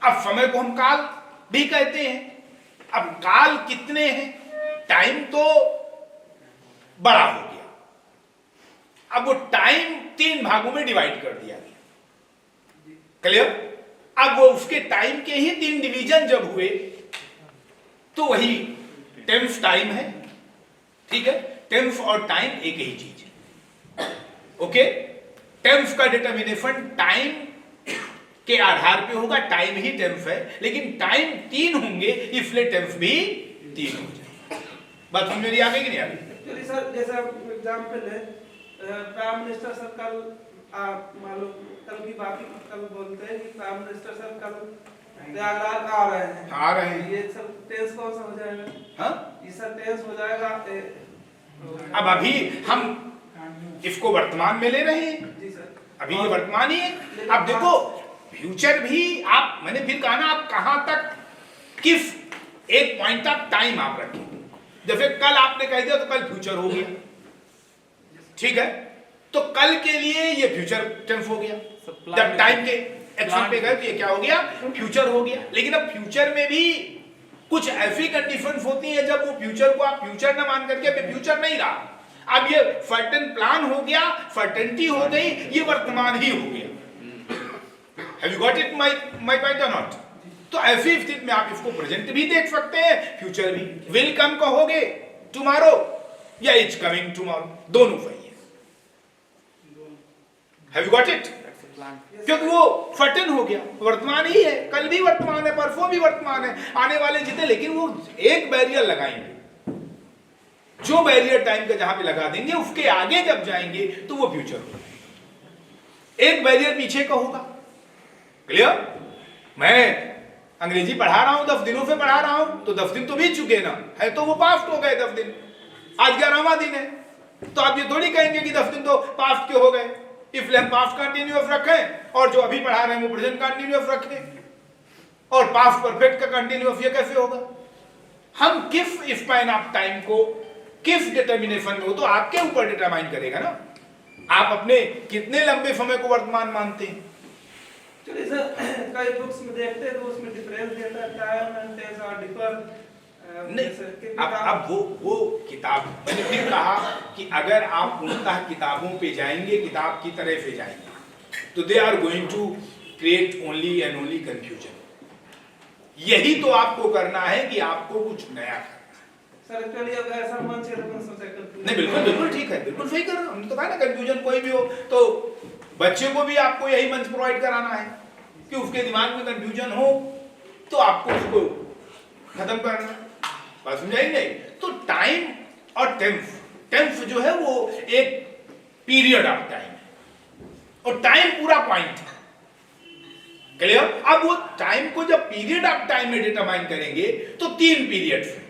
अब समय को हम काल भी कहते हैं। अब काल कितने हैं? टाइम तो बड़ा हो गया। अब वो टाइम 3 भागों में डिवाइड कर दिया गया। क्लियर? अब वो उसके टाइम के ही 3 डिवीजन जब हुए तो वही टेंस टाइम है। ठीक है? टेंस और टाइम एक ही चीज है। ओके? टेंस का डिटर्मिनेशन टाइम के आधार पे होगा। टाइम ही टेंस है, लेकिन टाइम 3 होंगे इसलिए टेंस भी 3 हो जाएगा। बात समझ मेरी आ गई कि नहीं आ गई? एक्चुअली सर, जैसे एग्जांपल है, प्राइम मिनिस्टर सर कल मालूम कल की बात कल बोलते हैं कि प्राइम मिनिस्टर सर कल प्रयागराज आ रहे हैं। ये सर टेंस कौन सा हो जाएगा? हाँ, ये सर टेंस हो जाएगा। अब अभी हम इसको वर्तमान में ले रहे हैं। जी सर, अभी ये वर्तमान ही है। अब देखो फ्यूचर भी आप, मैंने फिर कहा ना, आप कहां तक किस एक पॉइंट ऑफ टाइम आप रखेंगे। जैसे कल आपने कह दिया तो कल फ्यूचर हो गया, ठीक है, तो कल के लिए ये फ्यूचर टेंस हो गया। जब टाइम के एक्शन पे गए तो ये क्या हो गया, फ्यूचर हो गया। लेकिन अब फ्यूचर में भी कुछ ऐसी कंडीशंस होती हैं जब वो फ्यूचर को आप फ्यूचर ना मान करके अभी फ्यूचर नहीं रहा, अब ये सर्टेन प्लान हो गया, सर्टेनिटी हो गई, ये वर्तमान ही हो गया। Have you got it my point or not? तो ऐसी स्थिति में आप इसको प्रेजेंट भी देख सकते हैं, फ्यूचर भी। विल कम कहोगे टुमारो या इज कमिंग टुमारो, दोनों सही है। Have you got it? क्योंकि वो सर्टेन हो गया, वर्तमान ही है, कल भी वर्तमान है, परसों भी वर्तमान है, आने वाले जितने, लेकिन वो एक बैरियर लगाएंगे, जो बैरियर टाइम का जहां पे लगा देंगे उसके आगे जब जाएंगे तो वो फ्यूचर होगा। एक बैरियर पीछे का होगा, क्लियर? मैं अंग्रेजी पढ़ा रहा हूं, 10 दिनों से पढ़ा रहा हूं, तो 10 दिन तो बीत चुके ना, है तो वो पास्ट हो गए 10 दिन, आज 11वां दिन है, तो आप ये थोड़ी कहेंगे कि 10 दिन तो पास्ट क्यों हो गए। इसलिए हम पास्ट कंटिन्यूअस रखें और जो अभी पढ़ा रहे हैं वो प्रेजेंट कंटिन्यूअस रखें, और पास्ट परफेक्ट का कंटिन्यूअस ये कैसे होगा? हम किस स्पैन ऑफ टाइम को किस डिटर्मिनेशन में हो तो आपके ऊपर डिटरमाइन करेगा ना, आप अपने कितने लंबे समय को वर्तमान मानते हैं। चलिए सर, कई बुक्स में देखते हैं तो उसमें डिफरेंस देता है, time and tense are differ. नहीं, अब वो किताब, मैंने फिर कहा कि अगर आप पूर्णतः किताबों पे जाएंगे, किताब की तरह से जाएंगे, तो they are going to create only and only confusion. यही तो आपको करना है कि आपको कुछ नया करना। सर एक्चुअली अब ऐसा मन से सोचा कर, नहीं बिल्कुल बिल्कुल ठीक है, बिल्कुल सही कर रहे हो। हमने तो कहा ना कंफ्यूजन कोई भी हो तो बच्चे को भी आपको यही मंच प्रोवाइड कराना है कि उसके दिमाग में कंफ्यूजन हो तो आपको उसको खत्म करना, बात समझाएंगे। तो टाइम और टेंस जो है वो एक पीरियड ऑफ टाइम है और टाइम पूरा पॉइंट है, क्लियर? अब वो टाइम को जब पीरियड ऑफ टाइम में डिटरमाइन करेंगे तो 3 पीरियड्स हैं,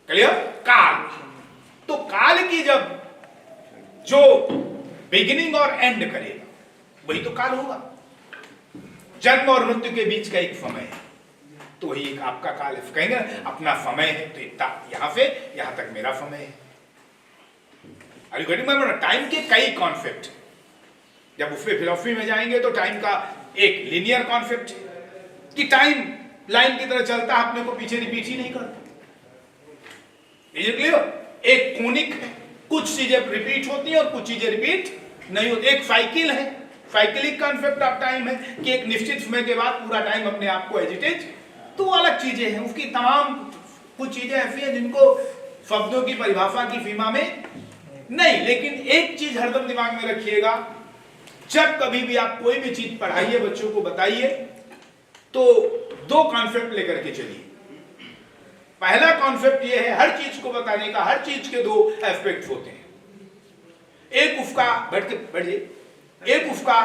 क्लियर? काल, तो काल की जब जो बिगिनिंग और एंड करेगा वही तो काल होगा। जन्म और मृत्यु के बीच का एक समय है तो वही एक आपका काल है। कहेंगे अपना समय है तो इतना यहां से यहां तक मेरा समय है। टाइम के कई कॉन्सेप्ट, जब उसमें फिलोसफी में जाएंगे तो टाइम का एक लिनियर कॉन्सेप्ट कि टाइम लाइन की तरह चलता है, अपने को पीछे रिपीट ही नहीं करता। क्लियर? एक कोनिक है, कुछ चीजें रिपीट होती हैं और कुछ चीजें रिपीट नहीं होती। एक साइकिल है, साइकिलिक कॉन्सेप्ट ऑफ टाइम है कि एक निश्चित समय के बाद पूरा टाइम अपने आप को एजिटेट, तो अलग चीजें हैं। उसकी तमाम कुछ चीजें ऐसी हैं जिनको शब्दों की परिभाषा की सीमा में नहीं, लेकिन एक चीज हरदम दिमाग में रखिएगा, जब कभी भी आप कोई भी चीज पढ़ाइए, बच्चों को बताइए, तो 2 कॉन्सेप्ट लेकर के चलिए। पहला कॉन्सेप्ट ये है, हर चीज को बताने का, हर चीज के 2 एस्पेक्ट होते हैं। एक उसका बैठिए, एक उसका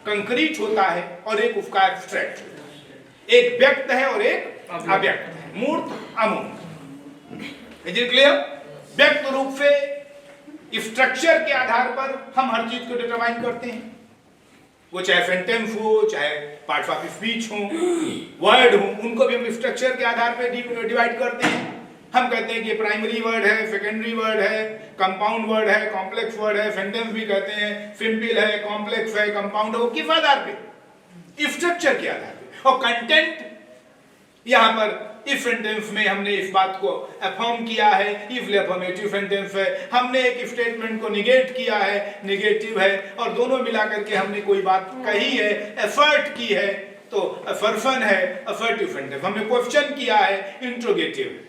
कंक्रीट होता है और एक उसका एब्स्ट्रैक्ट होता है। एक व्यक्त है और एक अव्यक्त है, मूर्त अमूर्त। Is it clear? व्यक्त रूप से स्ट्रक्चर के आधार पर हम हर चीज को डिटरमाइन करते हैं, वो चाहे सेंटेंस हो, चाहे पार्ट्स ऑफ स्पीच हो, वर्ड हो, उनको भी हम स्ट्रक्चर के आधार पर डिवाइड करते हैं। हम कहते हैं कि प्राइमरी वर्ड है, सेकेंडरी वर्ड है, कंपाउंड वर्ड है, कॉम्प्लेक्स वर्ड है, सेंटेंस भी कहते हैं, सिंपल है, कॉम्प्लेक्स है, कंपाउंड है। किस आधार पे? स्ट्रक्चर के आधार पे। और कंटेंट, यहां पर इस सेंटेंस में हमने इस बात को अफर्म किया है, इसलिए अफर्मेटिव सेंटेंस है। हमने एक स्टेटमेंट को निगेट किया है, निगेटिव है। और दोनों मिलाकर के हमने कोई बात कही है, एफर्ट की है, तो असर्शन है, असर्टिव सेंटेंस। हमने क्वेश्चन किया है, इंट्रोगेटिव है।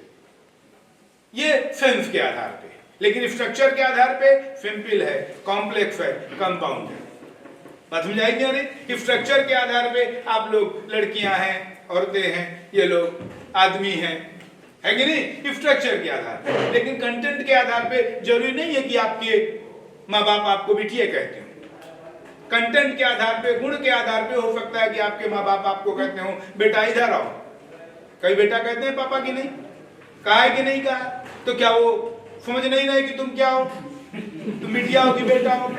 ये सेंस के आधार पे, लेकिन स्ट्रक्चर के आधार पे सिंपल है, कॉम्प्लेक्स है, कंपाउंड है। बात समझ आएगी? अरे स्ट्रक्चर के आधार पे आप लोग लड़कियां हैं, औरतें हैं, ये लोग आदमी हैं, है कि नहीं? स्ट्रक्चर के आधार पे। लेकिन कंटेंट के आधार पे जरूरी नहीं है कि आपके माँ बाप आपको बिटिया कहते हो। कंटेंट के आधार पे, गुण के आधार पे हो सकता है कि आपके माँ बाप आपको कहते हो बेटा इधर आओ। कई बेटा कहते हैं पापा की नहीं कहा है कि नहीं कहा, तो क्या वो समझ नहीं रहे कि तुम क्या हो, तुम बिटिया हो कि बेटा हो?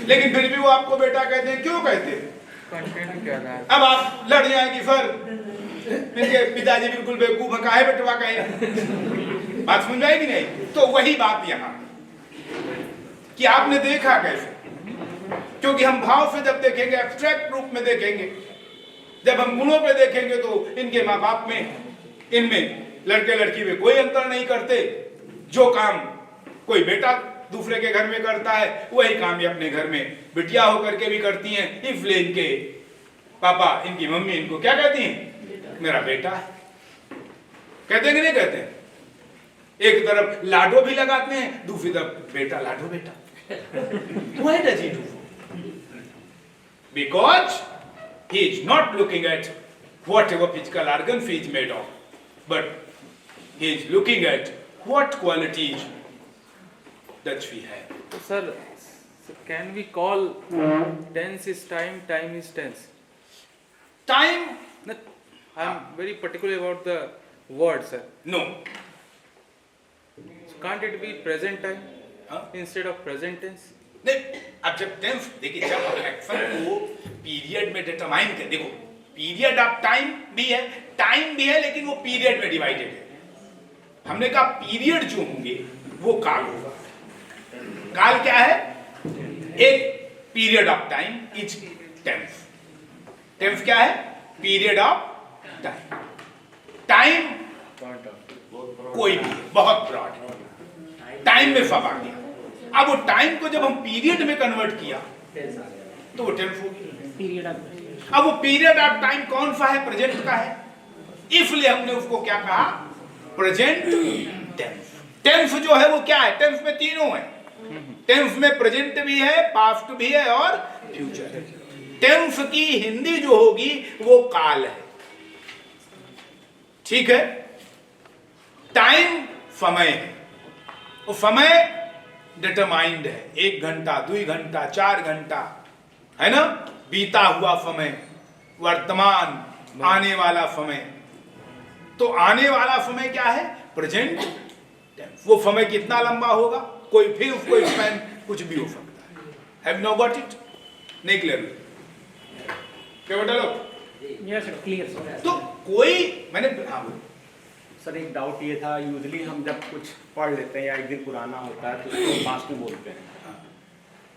लेकिन फिर भी वो आपको बेटा कहते हैं। क्यों कहते हैं? कंटेंट क्या था? अब आप लड़ जाएंगे फिर इनके पिताजी बिल्कुल बेवकूफ है, काहे बेटवा कहे, बात समझ में आएगी नहीं? तो वही बात यहाँ कि आपने देखा कैसे, क्योंकि हम भाव से जब देखेंगे, एब्स्ट्रैक्ट रूप में देखेंगे, जब हम गुणों पे देखेंगे तो इनके माँ बाप में, इनमें लड़के लड़की में कोई अंतर नहीं करते। जो काम कोई बेटा दूसरे के घर में करता है वही काम ये अपने घर में बिटिया होकर के भी करती हैं, इसलिए इनके पापा, इनकी मम्मी इनको क्या कहती हैं? मेरा बेटा है। कहते हैं कि नहीं कहते हैं? एक तरफ लाडो भी लगाते हैं, दूसरी तरफ बेटा लाडो बेटा। Why does he do? Because he is not looking at whatever physical organs he is made of, but he is looking at what qualities that we have. So, sir, can we call tense is time, time is tense? Time? I am very particular about the word, sir. No. So can't it be present time instead of present tense? नहीं, अब जब tense देखिए, जब हम action को period में determine कर, देखो पीरियड ऑफ टाइम भी है लेकिन वो पीरियड में डिवाइडेड है। हमने कहा पीरियड जो होंगे वो काल होगा। काल क्या है? एक period of time is tense. Tense क्या है? Period of time. टाइम कोई भी बहुत ब्रॉड है, टाइम में सब आ गया। अब वो टाइम को जब हम पीरियड में कन्वर्ट किया तो वो टेंस हो गया। अब वो पीरियड ऑफ टाइम कौन सा है? प्रेजेंट का है, इसलिए हमने उसको क्या कहा? Present tense. टेंस जो है वो क्या है? टेंस में तीनों है। टेंस में प्रेजेंट भी है, पास्ट भी है और फ्यूचर है। टेंस की हिंदी जो होगी वो काल है, ठीक है? टाइम समय है, वो समय डिटरमाइंड है, 1 घंटा, 2 घंटा, 4 घंटा, है ना? बीता हुआ समय, वर्तमान, आने वाला समय। तो आने वाला समय क्या है? Present tense. वो समय कितना लंबा होगा? कोई फिर कोई स्पैन कुछ भी हो सकता है। Have know got it? नहीं क्लियर? क्या बेटा लोग? Yes sir, clear sir. तो कोई मैंने सर एक डाउट ये था, यूजली हम जब कुछ पढ़ लेते हैं या एक दिन पुराना होता है तो उसको पास्ट में बोलते हैं।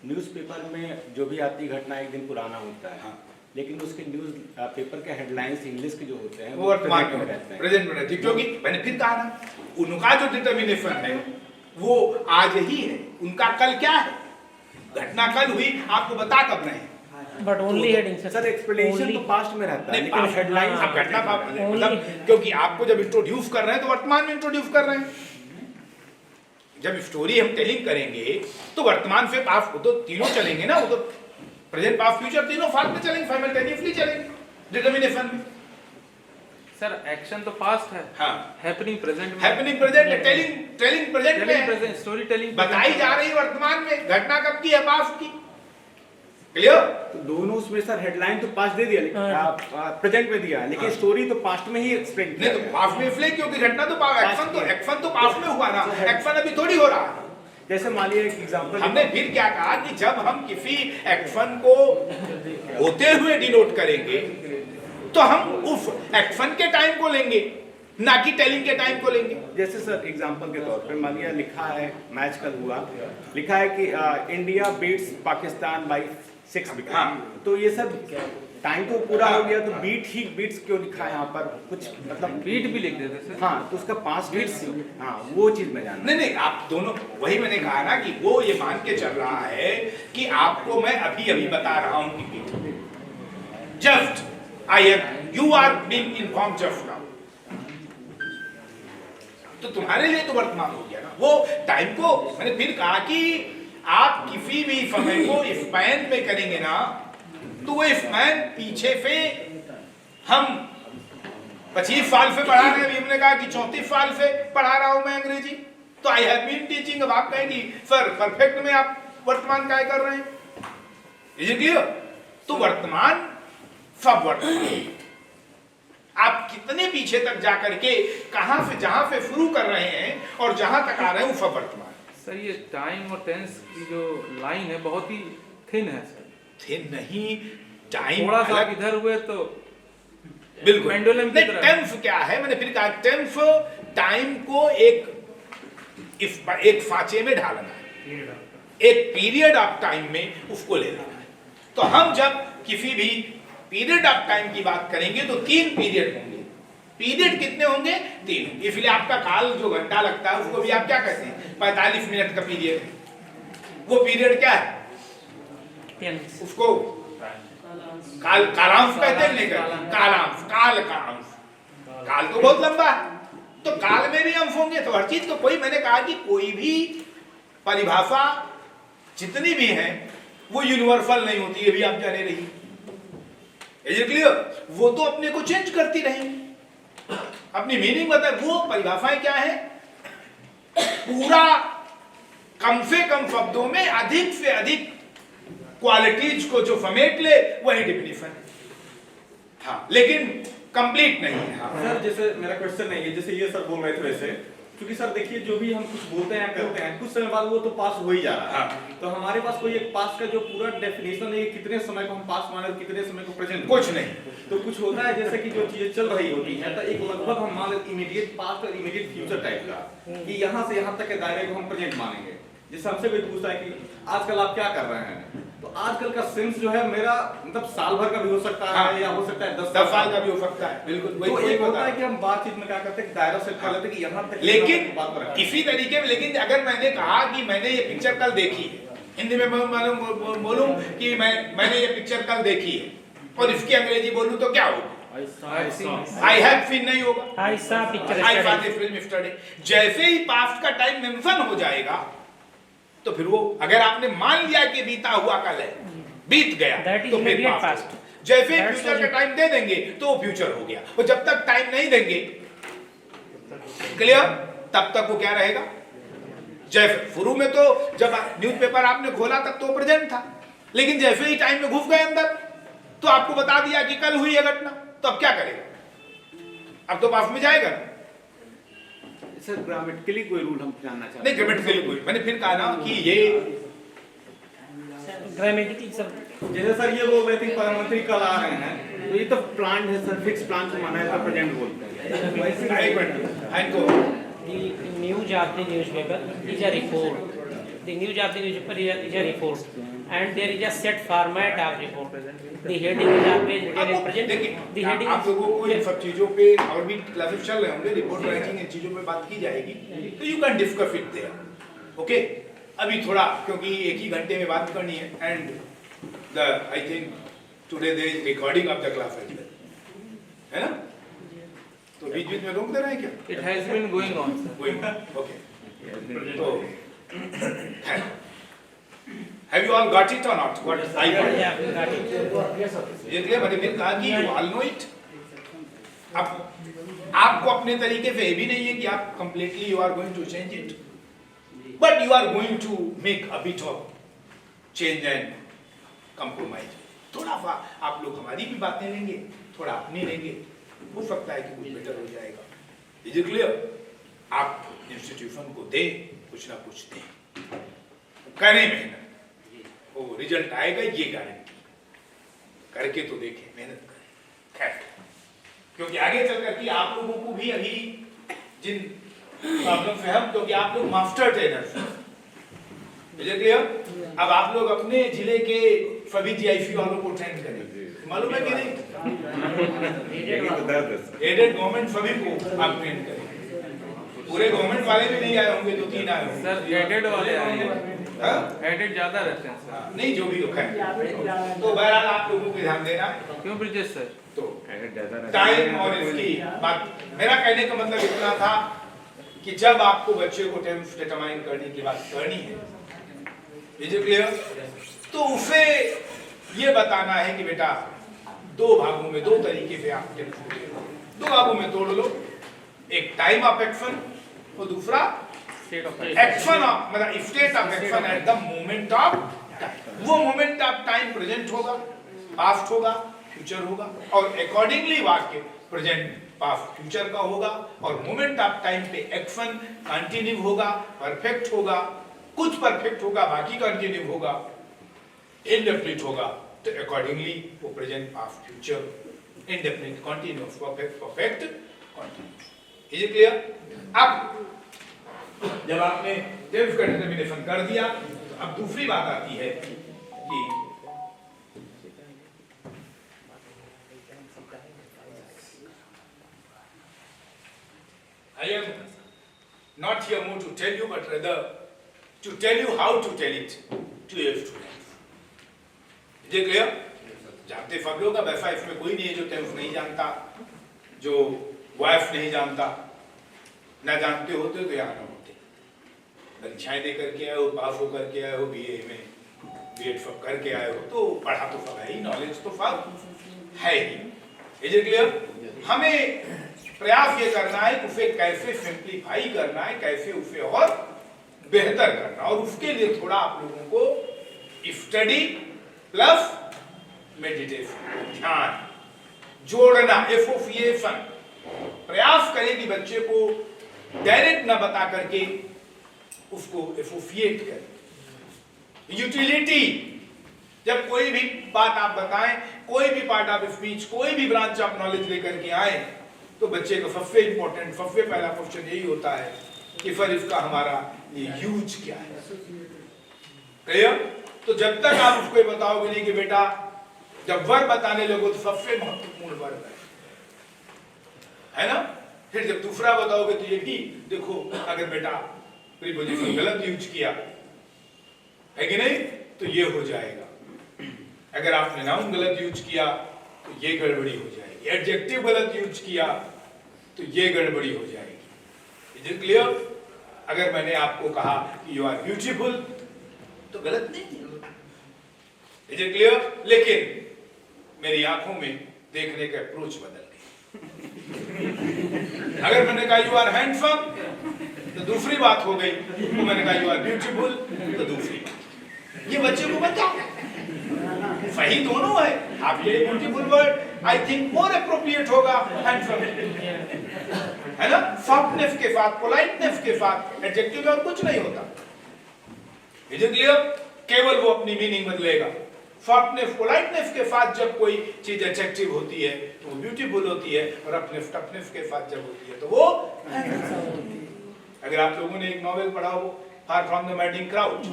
न्यूज़पेपर में जो भी आती घटना एक दिन पुराना होता है, लेकिन उसके न्यूज़ पेपर के हेडलाइंस इंग्लिश के जो होते हैं वो वर्तमान में रहते हैं, प्रेजेंट में रहते हैं। क्योंकि मैंने फिर कहा ना, उनका जो डिटर्मिनेशन है वो आज ही है। उनका कल क्या है? घटना कल हुई, आपको बता कब रहे हैं? But only heading sir explanation तो पास्ट में रहता है, लेकिन हेडलाइंस आप घटना मतलब, क्योंकि आपको जब इंट्रोड्यूस कर रहे हैं तो वर्तमान में इंट्रोड्यूस कर रहे हैं। जब स्टोरी हम टेलिंग करेंगे तो वर्तमान से पास्ट को तो तीनों चलेंगे ना, वो तो प्रेजेंट पास्ट फ्यूचर तीनों साथ में चलेंगे, साइमल्टेनियसली चलेंगे डिटर्मिनेशन में। सर एक्शन तो पास्ट है, हाँ, हैपनिंग प्रेजेंट में, हैपनिंग प्रेजेंट, टेलिंग प्रेजेंट में प्रेजेंट, स्टोरी टेलिंग बताई जा रही वर्तमान में, घटना कब की है? पास्ट की। क्लियर? तो दोनों उसमें सर हेडलाइन तो पास्ट दे दिया, लेकिन प्रेजेंट में दिया, लेकिन स्टोरी तो पास्ट में ही एक्सप्लेन किया। नहीं तो पास्ट में इसलिए क्योंकि घटना तो एक्शन तो पास्ट में हुआ ना, एक्शन अभी थोड़ी हो रहा है। जैसे मान लीजिए एक एग्जांपल, हमने फिर क्या कहा कि जब हम किसी एक्शन को होते हुए डिनोट करेंगे तो हम उस एक्शन के टाइम को लेंगे, ना कि टेलिंग के टाइम को लेंगे। जैसे सर एग्जांपल के तौर पे मान लिया लिखा है, मैच कल हुआ, लिखा है कि India beats Pakistan by 6 wicket. हाँ। तो ये सब टाइम तो पूरा हो गया, तो बीट्स क्यों लिखा है यहाँ पर? कुछ मतलब बीट भी लिख देते सर। हाँ, तो उसका 5 बीट्स, हाँ वो चीज में जानना। नहीं, आप दोनों, वही मैंने कहा ना कि वो ये मान के चल रहा है कि आपको मैं अभी बता रहा हूं कि just I am, you are being inform just now, तो तुम्हारे लिए तो वर्तमान हो गया ना। वो टाइम को मैंने फिर कहा कि आप किसी भी समय को स्पैन में करेंगे ना, तो वो स्पैन पीछे से हम 25 साल से पढ़ा रहे हैं, अभी हमने कहा कि 34 साल से पढ़ा रहा हूं मैं अंग्रेजी, तो आई हैव बीन टीचिंग। अब आप कहेंगे सर परफेक्ट में आप वर्तमान क्या कर रहे हैं? Is it clear? तो वर्तमान सब वर्तमान, आप कितने पीछे तक जाकर के कहां से, जहां से शुरू कर रहे हैं और जहां तक आ रहे हैं वो सब वर्तमान। सर ये टाइम और टेंस की जो लाइन है बहुत ही थिन है सर। थिन नहीं, टाइम थोड़ा सा आप इधर हुए तो बिल्कुल पेंडुलम की नहीं, तरह। टेम्प क्या है, मैंने फिर कहा टेम्प टाइम को एक फाचे में ढालना है, एक पीरियड ऑफ टाइम में उसको ले लेना है। तो हम जब किसी भी पीरियड ऑफ टाइम की बात करेंगे तो 3 पीरियड होंगे। पीरियड कितने होंगे? 3। इसलिए आपका काल जो घंटा लगता है उसको भी आप क्या कहते हैं? 45 मिनट का पीरियड। वो पीरियड क्या है? 10 उसको कालांश कहते हैं, नहीं कहते? कालांश, काल का अंश। काल तो बहुत लंबा है, तो काल में भी अंश होंगे। तो हर चीज तो कोई, मैंने कहा कि कोई भी परिभाषा जितनी भी है वो यूनिवर्सल नहीं होती, ये भी आप जाने रही। Is it clear? वो तो अपने को चेंज करती रहेंगी, अपनी मीनिंग बता। वो परिभाषाएं क्या है? पूरा कम से कम शब्दों में अधिक से अधिक क्वालिटीज को जो समेट ले वही डिफिनेशन है। हाँ, लेकिन कंप्लीट नहीं है। हाँ। सर जैसे मेरा क्वेश्चन नहीं है, जैसे ये सर बोल रहे थे वैसे, क्योंकि सर देखिए जो भी हम कुछ बोलते हैं करते हैं कुछ समय बाद वो तो पास हो ही जा रहा है। हाँ। तो हमारे पास कोई एक पास का जो पूरा डेफिनेशन है कितने समय को हम पास माने और कितने समय को प्रेजेंट, कुछ नहीं। तो कुछ होता है जैसे कि जो चीजें चल रही होती हैं तो एक लगभग हम मान लेते इमीडिएट पास्ट और इमीडिएट फ्यूचर टाइप का, कि यहाँ से यहाँ तक के दायरे को हम प्रेजेंट मानेंगे। जैसे हमसे कोई पूछता है कि आजकल आप क्या कर रहे हैं, तो आजकल का सेंस जो है मेरा मतलब साल भर का भी हो सकता है। हाँ। या हो सकता है 10 साल का भी हो सकता है। बिल्कुल तो वही एक होता है कि हम बातचीत में क्या करते हैं दायरा सेट कर लेते हैं कि यहाँ तक लेकिन बात पर रखें। इसी तरीके में, लेकिन अगर मैंने कहा कि मैंने ये पिक्चर कल देखी है, हिंदी में मैं बोलूं कि मैंने ये पिक्चर कल देखी है और इसकी अंग्रेजी बोलूं तो क्या होगा? आई हैव सीन नहीं होगा, आई सा picture I saw the film yesterday. जैसे ही पास्ट का टाइम मेंशन हो जाएगा तो फिर वो, अगर आपने मान लिया कि बीता हुआ कल है, बीत गया, That is तो फिर immediate पास्ट। past. जैसे ही That's फ्यूचर का what टाइम दे देंगे तो वो फ्यूचर हो गया, और जब तक टाइम नहीं देंगे, क्लियर, तब तक वो क्या रहेगा? जैसे शुरू में तो जब न्यूज़पेपर आपने खोला तब तो प्रेजेंट था, लेकिन जैसे ही टाइम में घुस गए अंदर तो आपको बता दिया कि कल हुई है घटना, तो अब क्या करेगा? अब तो पास में जाएगा ना। सर ग्रामेटिकली कोई रूल हम जानना चाहते नहीं, ग्रामेटिकली कोई, मैंने फिर कहा ना कि ये ग्रामेटिकली सब जैसे सर ये बोल रहे थे प्रधानमंत्री कल आ रहे हैं, तो ये तो प्लान है सर, फिक्स प्लान को माना है तो प्रेजेंट बोलते हैं। एक मिनट, इनको the news of the newspaper is a report. The news of the newspaper is a report, and there is a set format of report. The heading is always written in present. The heading आप लोगों को इन सब चीजों पे और भी classes चल रहे होंगे, रिपोर्ट राइटिंग इन चीजों पे बात की जाएगी, तो you can discuss it there. Okay, अभी थोड़ा क्योंकि एक ही घंटे में बात करनी है, and the I think today there is recording of the class as well, है ना? तो बीच बीच में रोक दे रहे हैं क्या? It has been going on, sir. Okay, तो have you all got it or not? What I got? yeah, we got it. ये क्लियर? मैंने फिर कहा कि you all know it. अब आपको अपने तरीके से ये भी नहीं है कि आप completely you are going to change it, but you are going to make a bit of change and compromise. थोड़ा सा आप लोग हमारी भी बातें लेंगे, थोड़ा अपनी लेंगे, हो सकता है कि कुछ बेटर हो जाएगा। Is it clear? आप इंस्टीट्यूशन को दे, कुछ ना कुछ दे, करें मेहनत, वो रिजल्ट आएगा ये गारंटी, करके तो देखें, मेहनत करें। खैर, क्योंकि आगे चल करके आप लोगों को भी अभी जिन प्रॉब्लम से हम, क्योंकि आप लोग मास्टर ट्रेनर हैं, इज इट क्लियर? अब आप लोग अपने जिले के सभी जीआईसी वालों को ट्रेन करेंगे, मालूम है कि नहीं? एडेड गवर्नमेंट सभी को आप ट्रेन करेंगे, पूरे गवर्नमेंट वाले भी नहीं आए होंगे, 2-3 आए होंगे। सर एडेड वाले आएंगे, हाँ? एडेड ज्यादा रहते हैं सर। नहीं, जो भी है, तो बहरहाल आप लोगों को ध्यान देना है। क्यों ब्रिजेश सर? तो टाइम और इसकी बात, मेरा कहने का मतलब इतना था कि जब आपको बच्चे को टेम्स डिटरमाइन करने की बात करनी है, इज इट क्लियर, तो उसे ये बताना है कि बेटा 2 भागों में 2 तरीके से आप टेम्स को 2 भागों में तोड़ लो, एक टाइम ऑफ एक्शन और दूसरा एक्शन ऑफ, मतलब state of action at the moment of time. वो मोमेंट ऑफ टाइम प्रेजेंट होगा, पास्ट होगा, फ्यूचर होगा, और अकॉर्डिंगली वाक्य प्रेजेंट पास्ट फ्यूचर का होगा, और मोमेंट ऑफ टाइम पे एक्शन कंटिन्यू होगा, परफेक्ट होगा, कुछ परफेक्ट होगा, बाकी कंटिन्यू होगा, इनडेफिनिट होगा, accordingly वो present past future indefinite continuous perfect continuous. Is it clear? अब जब आपने डेफ का डिटर्मिनेशन कर दिया तो अब दूसरी बात आती है कि I am not here more to tell you but rather to tell you how to tell it to your students. Is it clear? जानते सब लोग अब ऐसा इसमें कोई नहीं है जो टेंस नहीं जानता, जो वाइफ नहीं जानता, ना जानते होते तो यहाँ ना होते। परीक्षाएं दे करके आए हो, पास हो करके आए हो, बीए में बीएड सब करके आए हो, तो पढ़ा तो सब है ही, नॉलेज तो सब है ही। Is it clear? हमें प्रयास ये करना है कि उसे कैसे सिंप्लीफाई करना है, कैसे उसे और बेहतर करना, और उसके लिए थोड़ा आप लोगों को स्टडी प्लस मेडिटेशन, ध्यान जोड़ना, एसोसिएशन, प्रयास करें कि बच्चे को डायरेक्ट ना बता करके उसको एसोसिएट करें। यूटिलिटी, जब कोई भी बात आप बताएं, कोई भी पार्ट ऑफ स्पीच, कोई भी ब्रांच ऑफ नॉलेज लेकर के आए, तो बच्चे का सबसे इंपॉर्टेंट, सबसे पहला क्वेश्चन यही होता है कि फिर इसका हमारा ये यूज क्या है। क्लियर? तो जब तक आप उसको बताओगे नहीं कि बेटा जब वर्ब बताने लगो तो सबसे महत्वपूर्ण वर्ब है ना, फिर जब दूसरा बताओगे तो ये भी देखो, अगर बेटा प्रीपोजिशन गलत यूज किया है कि नहीं तो ये हो जाएगा, अगर आपने नाउन गलत यूज किया तो ये गड़बड़ी हो जाएगी, एडजेक्टिव गलत यूज किया तो ये गड़बड़ी हो जाएगी। Is it clear? अगर मैंने आपको कहा कि यू आर ब्यूटीफुल तो गलत नहीं है। Is it clear? लेकिन मेरी आंखों में देखने का अप्रोच बदल गई। अगर मैंने कहा यू आर हैंडसम तो दूसरी बात हो गई, तो मैंने कहा यू आर ब्यूटीफुल तो दूसरी बात। ये बच्चे को बताओ, सही दोनों है। आपके लिए beautiful word I think more appropriate होगा हैंडसम, है ना, सॉफ्टनेस के साथ, पोलाइटनेस के साथ, एडजेक्टिव में और कुछ नहीं होता। Is it clear? केवल वो अपनी मीनिंग बदलेगा। सॉफ्टनेस, पोलाइटनेस के साथ जब कोई चीज अट्रैक्टिव होती है तो वो ब्यूटीफुल होती है, और अपने टफनेस के साथ जब होती है तो वो अगर आप लोगों ने एक नॉवेल पढ़ा हो far from the madding crowd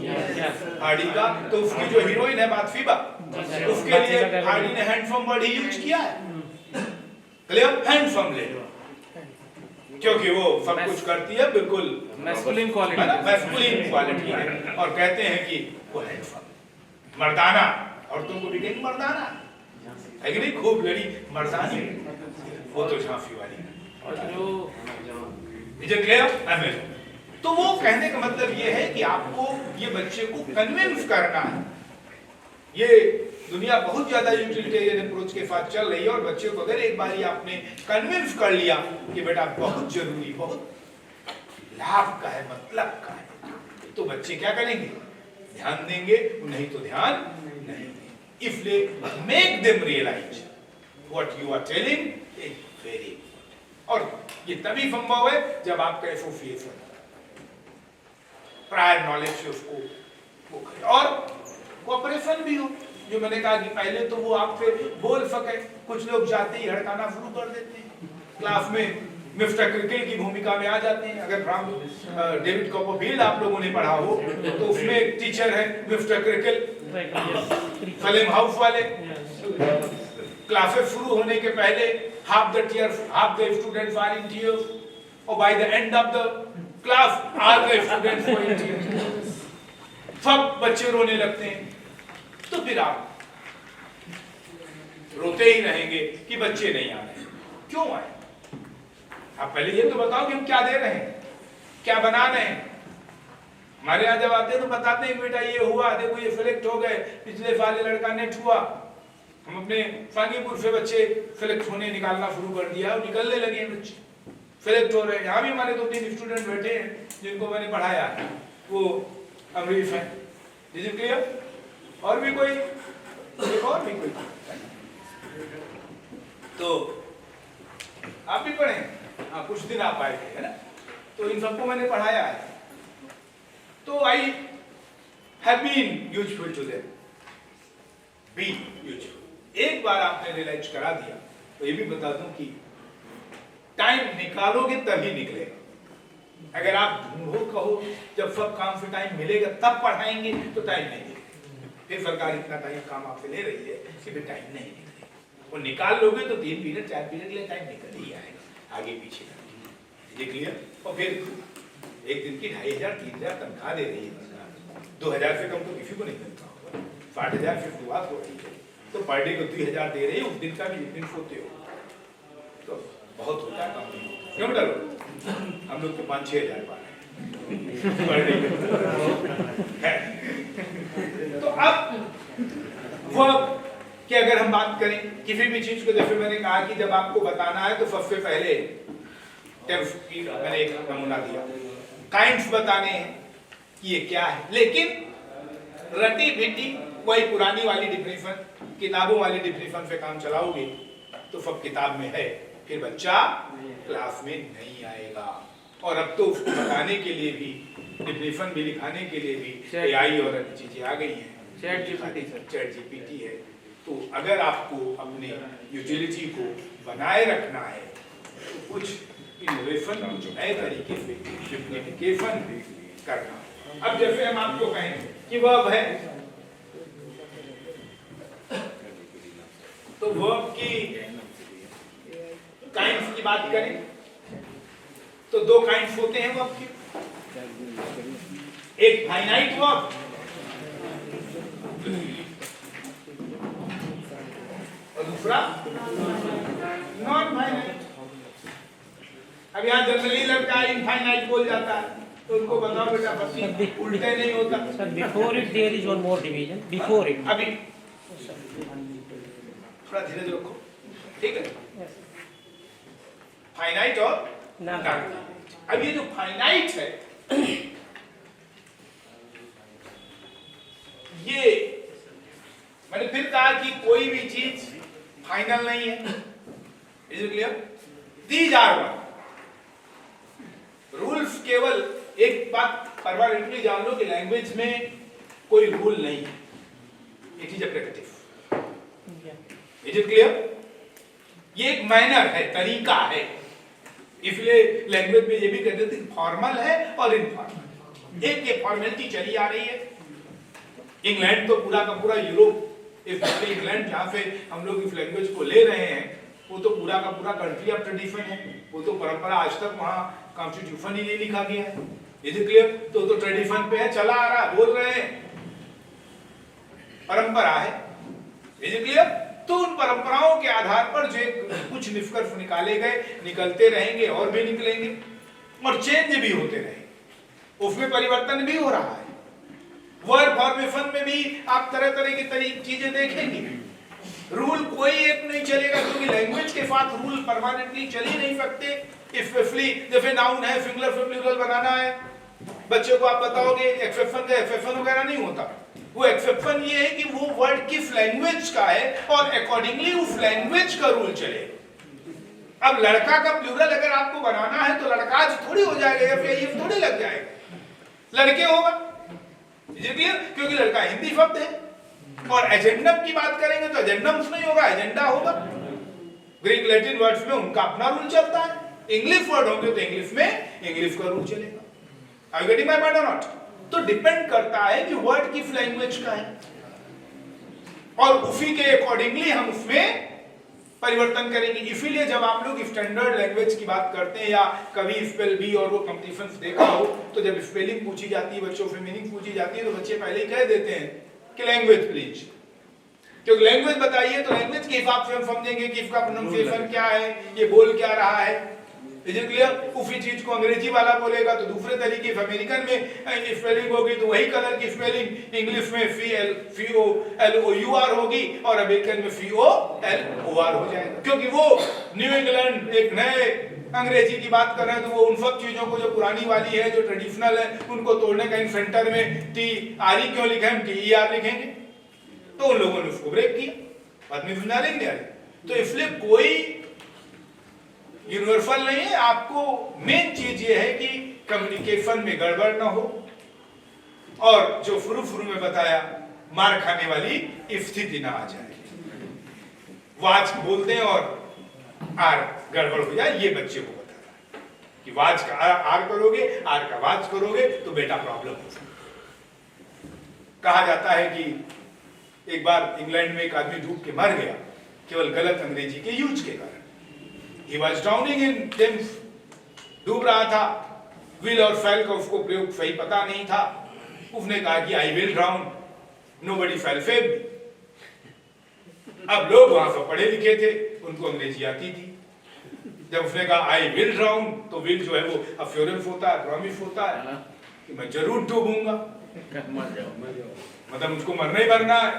Hardy का, तो उसकी जो हीरोइन है बातफीबा, उसके लिए हार्डी ने हैंडसम वर्ड ही यूज किया है। क्लियर? हैंडसम ले लो, क्योंकि वो सब कुछ करती है बिल्कुल मैस्कुलिन क्वालिटी, है ना, मैस्कुलिन क्वालिटी है, और कहते हैं कि वो हैंडसम, मर्दाना, और तुमको भी कहीं मर्दाना है कि नहीं, खूब लड़ी मर्दानी, वो तो झांसी वाली। और जो इज इट क्लियर? तो वो कहने का मतलब ये है कि आपको ये बच्चे को कन्विंस करना है। ये दुनिया बहुत ज्यादा यूटिलिटेरियन अप्रोच के साथ चल रही है, और बच्चे को अगर एक बार आपने कन्विंस कर लिया कि बेटा बहुत जरूरी, बहुत लाभ का है, मतलब का है, तो बच्चे क्या करेंगे? ध्यान देंगे, नहीं तो ध्यान नहीं देंगे। इसलिए make them realise what you are telling is very important, और ये तभी संभव है जब आपका एसोसिएशन प्रायर नॉलेज से उसको वो करे, और कोऑपरेशन भी हो। जो मैंने कहा कि पहले तो वो आपसे बोल सके, कुछ लोग जाते ही हड़काना शुरू कर देते हैं, क्लास में मिस्टर क्रिकल की भूमिका में आ जाते हैं। अगर फ्रॉम डेविड कॉपरफील्ड आप लोगों ने पढ़ा हो तो उसमें एक टीचर है मिस्टर क्रिकल, सलेम हाउस वाले। क्लासेस शुरू होने के पहले half the students are in tears, और by the end of the class all the students were in tears, सब बच्चे रोने लगते हैं। तो फिर आप रोते ही रहेंगे कि बच्चे नहीं आ रहे, क्यों आए? आप पहले ये तो बताओ कि हम क्या दे रहे हैं, क्या बना रहे हैं। हमारे यहाँ जब आते तो बताते हैं बेटा ये हुआ, देखो ये सिलेक्ट हो गए, पिछले साल लड़का नेट हुआ। हम अपने सांगीपुर से बच्चे सिलेक्ट होने निकालना शुरू कर दिया, और निकलने लगे बच्चे, सिलेक्ट हो रहे हैं। यहाँ भी हमारे 2-3 स्टूडेंट बैठे हैं जिनको मैंने पढ़ाया है, वो अमरीफ है। Is it clear? और भी कोई, और भी कोई, तो आप भी पढ़े? हाँ, कुछ दिन आप आए थे, है ना, तो इन सबको मैंने पढ़ाया है, तो I have been useful to them. Be useful. एक बार आपने रियलाइज करा दिया तो ये भी बता दूं कि टाइम निकालोगे तभी निकलेगा। अगर आप ढूंढो कहो जब सब काम से टाइम मिलेगा तब पढ़ाएंगे तो टाइम नहीं मिलेगा। फिर सरकार इतना टाइम काम आपसे ले रही है कि फिर टाइम नहीं निकलेगा। और निकाल लोगे तो 3 पीरियड 4 पीरियड के लिए टाइम निकल ही आएगा आगे पीछे। ये क्लियर? और फिर एक दिन की 2500 3000 तनख्वाह दे रही है सरकार, 2000 से कम तो किसी को नहीं मिलता होगा, 60,000 से शुरुआत हो रही है तो पर डे को 2000 दे रही है, उस दिन का भी जिस दिन सोते हो तो बहुत होता है काम नहीं होता। क्यों डरो? हम लोग तो 5-6 हजार पा रहे हैं। तो अब वो कि अगर हम बात करें किसी भी चीज को, जैसे मैंने कहा कि जब आपको बताना है तो सबसे पहले मैंने एक नमूना दिया, काइंड्स बताने हैं कि ये क्या है, लेकिन रटी भिटी वही पुरानी वाली डिफिनेशन, किताबों वाली डिफिनेशन से काम चलाओगे तो सब किताब में है, फिर बच्चा क्लास में नहीं आएगा। और अब तो उसको बताने के लिए भी, डिफिनेशन भी लिखाने के लिए भी एआई और अन्य चीजें आ गई हैं, चैट जीपीटी है। तो अगर आपको अपने यूटिलिटी को बनाए रखना है तो कुछ इनोवेशन, नए तरीके से सिंप्लीफिकेशन भी करना। अब जैसे हम आपको कहें कि वर्ब है तो वर्ब की काइंड्स की बात करें तो 2 काइंड्स होते हैं वर्ब के, एक फाइनाइट वर्ब और दूसरा नॉन फाइनाइट। अब यहाँ जनरली लड़का इनफाइनाइट बोल जाता है तो उनको बताओ बेटा बच्ची उल्टे नहीं होता। Sir, before it there is one more division. Before it. अभी थोड़ा धीरे रखो, ठीक है? फाइनाइट और ना। अब ये जो फाइनाइट है ये मैंने फिर कहा कि कोई भी चीज फाइनल नहीं है। Is it clear? These are one rules. केवल एक बात परमानेंटली जान लो कि लैंग्वेज में कोई रूल नहीं है, it is a practice. Is it clear? ये एक मैनर है, तरीका है। इसलिए लैंग्वेज में ये भी कहते थे फॉर्मल है और इनफॉर्मल। एक ये फॉर्मेलिटी चली आ रही है। इंग्लैंड तो पूरा का पूरा यूरोप, स्पेशली इंग्लैंड जहां से हम लोग इस लैंग्वेज को ले रहे हैं, वो तो पूरा का पूरा कंट्री ऑफ ट्रेडिशन है। वो तो परंपरा, आज तक वहां कॉन्स्टिट्यूशन ही नहीं लिखा गया है। Is it clear? तो ट्रेडिशन पे है, चला आ रहा, बोल रहे हैं, परंपरा है। Is it clear? तो उन परंपराओं के आधार पर जो कुछ निष्कर्ष निकाले गए, निकलते रहेंगे और भी निकलेंगे और चेंज भी होते रहेंगे, उसमें परिवर्तन भी हो रहा है। वर्ड फॉर्मेशन में भी आप तरह तरह की चीजें देखेंगे। रूल कोई एक नहीं चलेगा क्योंकि लैंग्वेज के साथ रूल परमानेंटली चल ही नहीं सकते। स्पेशली जैसे नाउन है, सिंगुलर से प्लूरल बनाना है, बच्चे को आप बताओगे एक्सेप्शन का एक्सेप्शन वगैरह नहीं होता। वो एक्सेप्शन ये है कि वो वर्ड किस लैंग्वेज का है और अकॉर्डिंगली उस लैंग्वेज का रूल चलेगा। अब लड़का का प्लूरल अगर आपको बनाना है तो लड़का थोड़ी हो जाएगा या फिर ये थोड़ी लग जाएगा, लड़के होगा। क्योंकि लड़का हिंदी शब्द है। और एजेंडम की बात करेंगे तो एजेंडम्स नहीं होगा, एजेंडा होगा। ग्रीक लैटिन वर्ड्स में उनका अपना रूल चलता है, इंग्लिश वर्ड होंगे तो इंग्लिश में इंग्लिश का रूल चलेगा। Are you getting my point or not? तो डिपेंड करता है कि वर्ड किस लैंग्वेज का है और उसी के अकॉर्डिंगली हम उसमें परिवर्तन करेंगे। इसीलिए जब आप लोग स्टैंडर्ड लैंग्वेज की बात करते हैं या कभी स्पेल बी और वो कंपटीशंस देखा हो तो जब स्पेलिंग पूछी जाती है, बच्चों से मीनिंग पूछी जाती है तो बच्चे पहले ही कह देते हैं कि लैंग्वेज प्लीज, क्योंकि लैंग्वेज बताइए तो लैंग्वेज के हिसाब से हम समझेंगे कि इसका प्रोनाउंसिएशन क्या है, ये बोल क्या रहा है। Is it clear? उसी चीज को अंग्रेजी वाला बोलेगा तो दूसरे तरीके से, अमेरिकन में स्पेलिंग होगी तो वही कलर की स्पेलिंग इंग्लिश में COLOUR होगी और अमेरिकन में COLOR हो जाएगा। क्योंकि वो न्यू इंग्लैंड एक नए अंग्रेजी की बात कर रहे हैं तो वो उन सब चीजों को जो पुरानी वाली है, जो ट्रेडिशनल है, उनको तोड़ने का इन सेंटर में TRE क्यों लिखे हम TER लिखेंगे, तो उन लोगों ने उसको ब्रेक किया। आदमी समझा लेंगे। तो इसलिए कोई यूनिवर्सल नहीं है। आपको मेन चीज ये है कि कम्युनिकेशन में गड़बड़ ना हो और जो शुरू में बताया मार खाने वाली स्थिति ना आ जाए। वाच बोल दें और आर गड़बड़ हो जाए, ये बच्चे को बता रहा है कि वाच का आर करोगे, आर का वाच करोगे तो बेटा प्रॉब्लम हो सकती है। कहा जाता है कि एक बार इंग्लैंड में एक आदमी डूब के मर गया केवल गलत अंग्रेजी के यूज के कारण। He was drowning in Thames, डूब रहा था, विल और फेल का उसको प्रयोग सही पता नहीं था। उसने कहा कि I will drown, nobody fail save me. अब लोग वहां पर पढ़े लिखे थे, उनको अंग्रेजी आती थी। जब उसने कहा आई विल ड्राउन, तो विल जो है वो अफ्योरेंस होता है, प्रॉमिस होता है कि मैं जरूर डूबूंगा, मतलब मुझको मरना ही मरना है।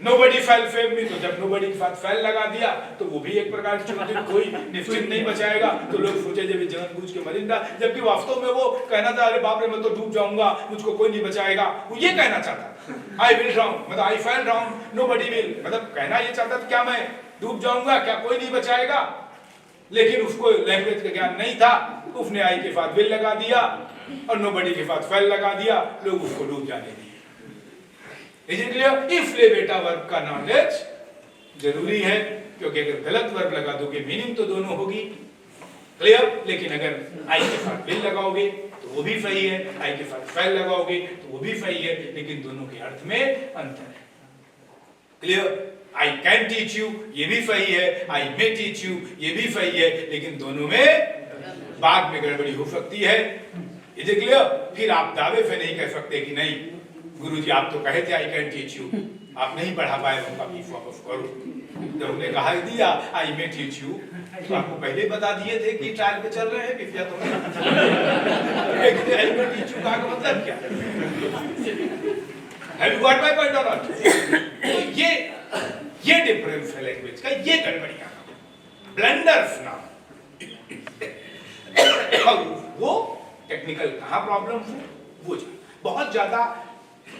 नोबडी फेल सेव मी, तो जब नोबडी के साथ फेल लगा दिया तो वो भी एक प्रकार की चुनौती, कोई निश्चित नहीं बचाएगा। तो लोग सोचे जब जानबूझ के मरिंदा, जबकि वास्तव में वो कहना था अरे बाप रे मैं तो डूब जाऊंगा, मुझको कोई नहीं बचाएगा। वो ये कहना चाहता आई विल ड्राउन, मतलब आई फेल ड्राउन, नोबडी विल, मतलब कहना ये चाहता था क्या मैं डूब जाऊंगा, क्या कोई नहीं बचाएगा। लेकिन उसको लैंग्वेज का ज्ञान नहीं था, उसने आई के साथ विल लगा दिया और नोबडी के साथ फेल लगा दिया, लोग उसको डूब जाने दिए। इसलिए बेटा वर्ब का नॉलेज जरूरी है, क्योंकि अगर गलत वर्ब लगा दोगे मीनिंग तो दोनों होगी, क्लियर। लेकिन अगर आई के साथ विल लगाओगे तो वो भी सही है, आई के साथ फेल लगाओगे तो वो भी सही है, लेकिन दोनों के अर्थ में अंतर है, clear. I can teach you, ये भी सही है, आई मे टीच यू, ये भी सही है, लेकिन दोनों में बाद में गड़बड़ी हो सकती है, इज इट क्लियर। फिर आप दावे से नहीं कह सकते कि नहीं गुरुजी आप तो कहे थे आई कैन टीच यू, आप नहीं पढ़ा पाए, उनका फीस वापस करो। जब उन्होंने कहा दिया आई मे टीच यू, तो आपको पहले बता दिए थे कि ट्रायल पे चल रहे हैं पिछला तुमने आई मे टीच यू का मतलब क्या? Have you got my point or not? तो ये डिफरेंस है लैंग्वेज का, ये गड़बड़ियां ब्लंडर्स ना वो टेक्निकल कहां प्रॉब्लम है वो बहुत ज्यादा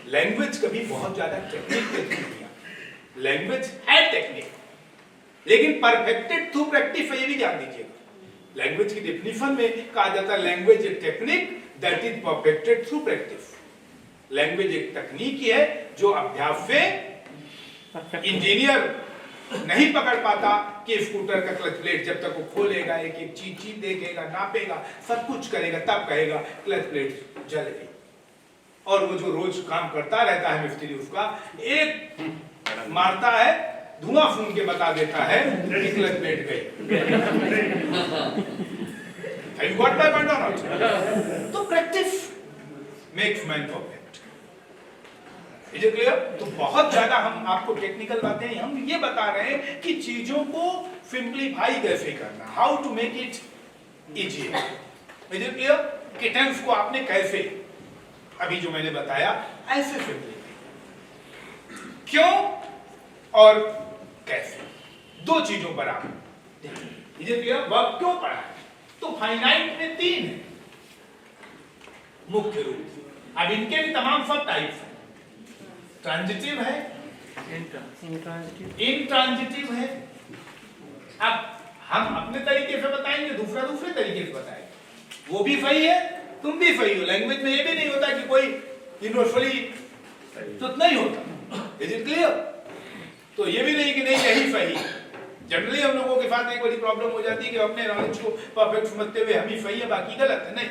लैंग्वेज कभी बहुत ज्यादा टेक्निक पे नहीं, लैंग्वेज है टेक्निक लेकिन परफेक्टेड थ्रू प्रैक्टिस, ये भी ध्यान दीजिएगा। लैंग्वेज की डेफिनेशन में कहा जाता है language a technique that is perfected through practice. Language एक तकनीक ही है जो अभ्यास से इंजीनियर नहीं पकड़ पाता कि स्कूटर का क्लच प्लेट जब तक वो खोलेगा, एक एक चीज देखेगा, नापेगा, सब कुछ करेगा, तब कहेगा क्लच प्लेट जल गई। और वो जो रोज काम करता रहता है मिस्त्री, उसका एक मारता है धुआं फूंक के बता देता है कि क्लच प्लेट गई। Have you got my point or not? तो practice makes man perfect, is it clear. तो बहुत ज्यादा हम आपको टेक्निकल बातें हम ये बता रहे हैं कि चीजों को सिंपलीफाई कैसे करना, how to make it easy, is it clear. किटेंस को आपने कैसे, अभी जो मैंने बताया ऐसे सिंपलीफाई, क्यों और कैसे, दो चीजों पर आप इज इट क्लियर। वर्ब क्यों पढ़ा है, तो फाइनाइट में 3 है मुख्य रूप। अब इनके भी तमाम सब टाइप्स हैं, ट्रांजिटिव है, इंट्रांजिटिव है। अब हम अपने तरीके से बताएंगे, दूसरा दूसरे तरीके से बताएंगे, वो भी सही है, तुम भी सही हो। लैंग्वेज में ये भी नहीं होता कि कोई यूनिवर्सली तो नहीं होता, इज इट क्लियर। तो ये भी नहीं कि नहीं यही सही। जनरली हम लोगों के साथ एक बड़ी प्रॉब्लम हो जाती है कि अपने नॉलेज को परफेक्ट समझते हुए हम ही सही है बाकी गलत है। नहीं,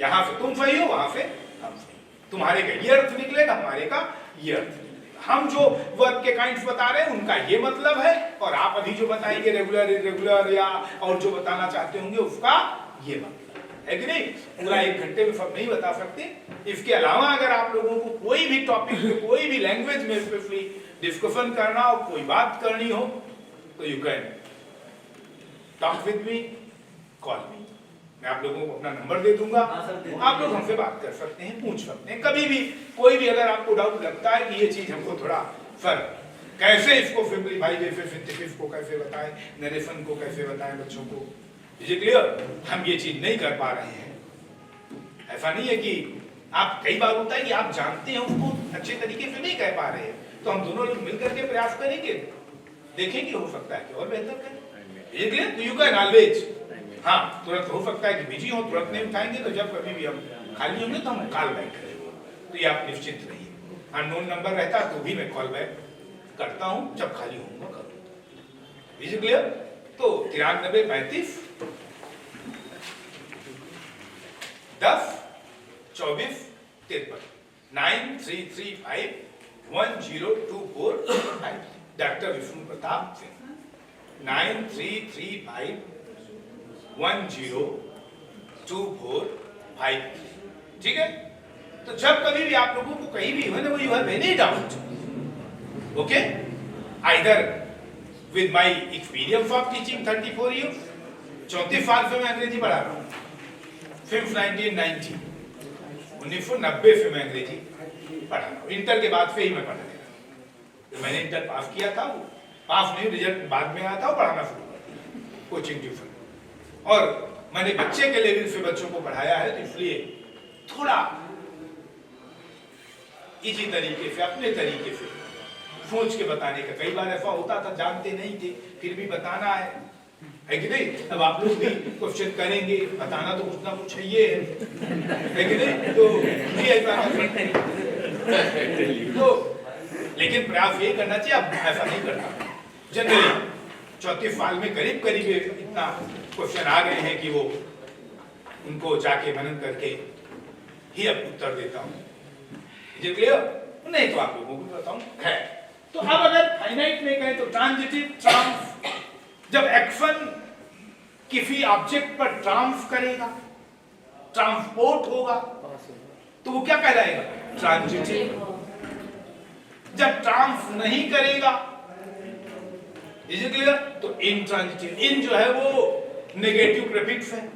यहां से तुम सही हो, वहां से हम सही, तुम्हारे का ये अर्थ निकलेगा, हमारे का ये अर्थ निकलेगा। हम जो वर्ब के काइंड्स बता रहे हैं उनका ये मतलब है, और आप अभी जो बताएंगे रेगुलर इरेगुलर या और जो बताना चाहते होंगे उसका ये मतलब है कि नहीं। पूरा 1 घंटे में सब नहीं बता सकते। इसके अलावा अगर आप लोगों को कोई भी टॉपिक पे, कोई भी लैंग्वेज में स्पेशली डिस्कशन करना हो, कोई बात करनी हो, तो you can talk with me, call मी। मैं आप लोगों को अपना नंबर दे दूंगा, आप लोग हमसे बात कर सकते हैं, पूछ सकते हैं कभी भी। कोई भी अगर आपको डाउट लगता है कि ये चीज हमको थोड़ा सर कैसे इसको सिंपलीफाई, जैसे सिंथेसिस को कैसे बताएं, नरेशन को कैसे बताएं बच्चों को, इज इट क्लियर, हम ये चीज नहीं कर पा रहे हैं। ऐसा नहीं है कि आप, कई बार होता है कि आप जानते हैं उसको अच्छे तरीके से नहीं कह पा रहे हैं, तो हम दोनों लोग मिलकर के प्रयास करेंगे, देखेंगे हो सकता है कि और बेहतर करें। Is it clear. तो यू कैन ऑलवेज, हाँ तुरंत हो सकता है कि बिजी हो, तुरंत नहीं उठाएंगे, तो जब कभी भी हम खाली होंगे तो हम कॉल बैक करेंगे, तो ये आप निश्चिंत रहिए। अननोन नंबर रहता तो भी मैं कॉल बैक करता हूं, जब खाली होऊंगा करूंगा। Is clear? तो 93 35 10 24 53 9335 1024 डॉक्टर विष्णु प्रताप सिंह 9335 1024 ठीक है। तो जब कभी भी आप लोगों को कहीं भी whenever you have any doubt, okay, either with my experience of teaching 34 years, 34 साल से मैं अंग्रेजी पढ़ा रहा हूँ, since 1990 1990 से मैं अंग्रेजी पढ़ा रहा हूँ। इंटर के बाद से ही मैं पढ़ा रहा हूँ। तो मैंने इंटर पास किया था, वो पास नहीं, रिजल्ट बाद में आया था, पढ़ाना शुरू कर दिया कोचिंग ट्यूशन। और मैंने बच्चे के लेवल से बच्चों को पढ़ाया है, तो इसलिए थोड़ा इसी तरीके से अपने तरीके से सोच के बताने का। कई बार ऐसा होता था जानते नहीं थे फिर भी बताना है कि नहीं। अब आप लोग भी क्वेश्चन करेंगे, बताना तो कुछ ना कुछ है कि नहीं। तो लेकिन प्रयास ये करना चाहिए, अब ऐसा नहीं करता। जनरली 34 साल में करीब करीब इतना क्वेश्चन आ गए हैं कि वो उनको जाके मनन करके ही अब उत्तर देता हूँ। क्लियर? नहीं तो आप लोगों को बताऊं है। तो अब अगर फाइनाइट में कहें तो ट्रांजिटिव ट्रांस, जब एक्शन किसी ऑब्जेक्ट पर ट्रांस करेगा, ट्रांसपोर्ट होगा, तो वो क्या कहलाएगा? ट्रांजिटिव। जब ट्रांस नहीं करेगा, इज इट क्लियर? तो इनट्रांजिटिव। इन जो है वो नेगेटिव प्रीफिक्स है,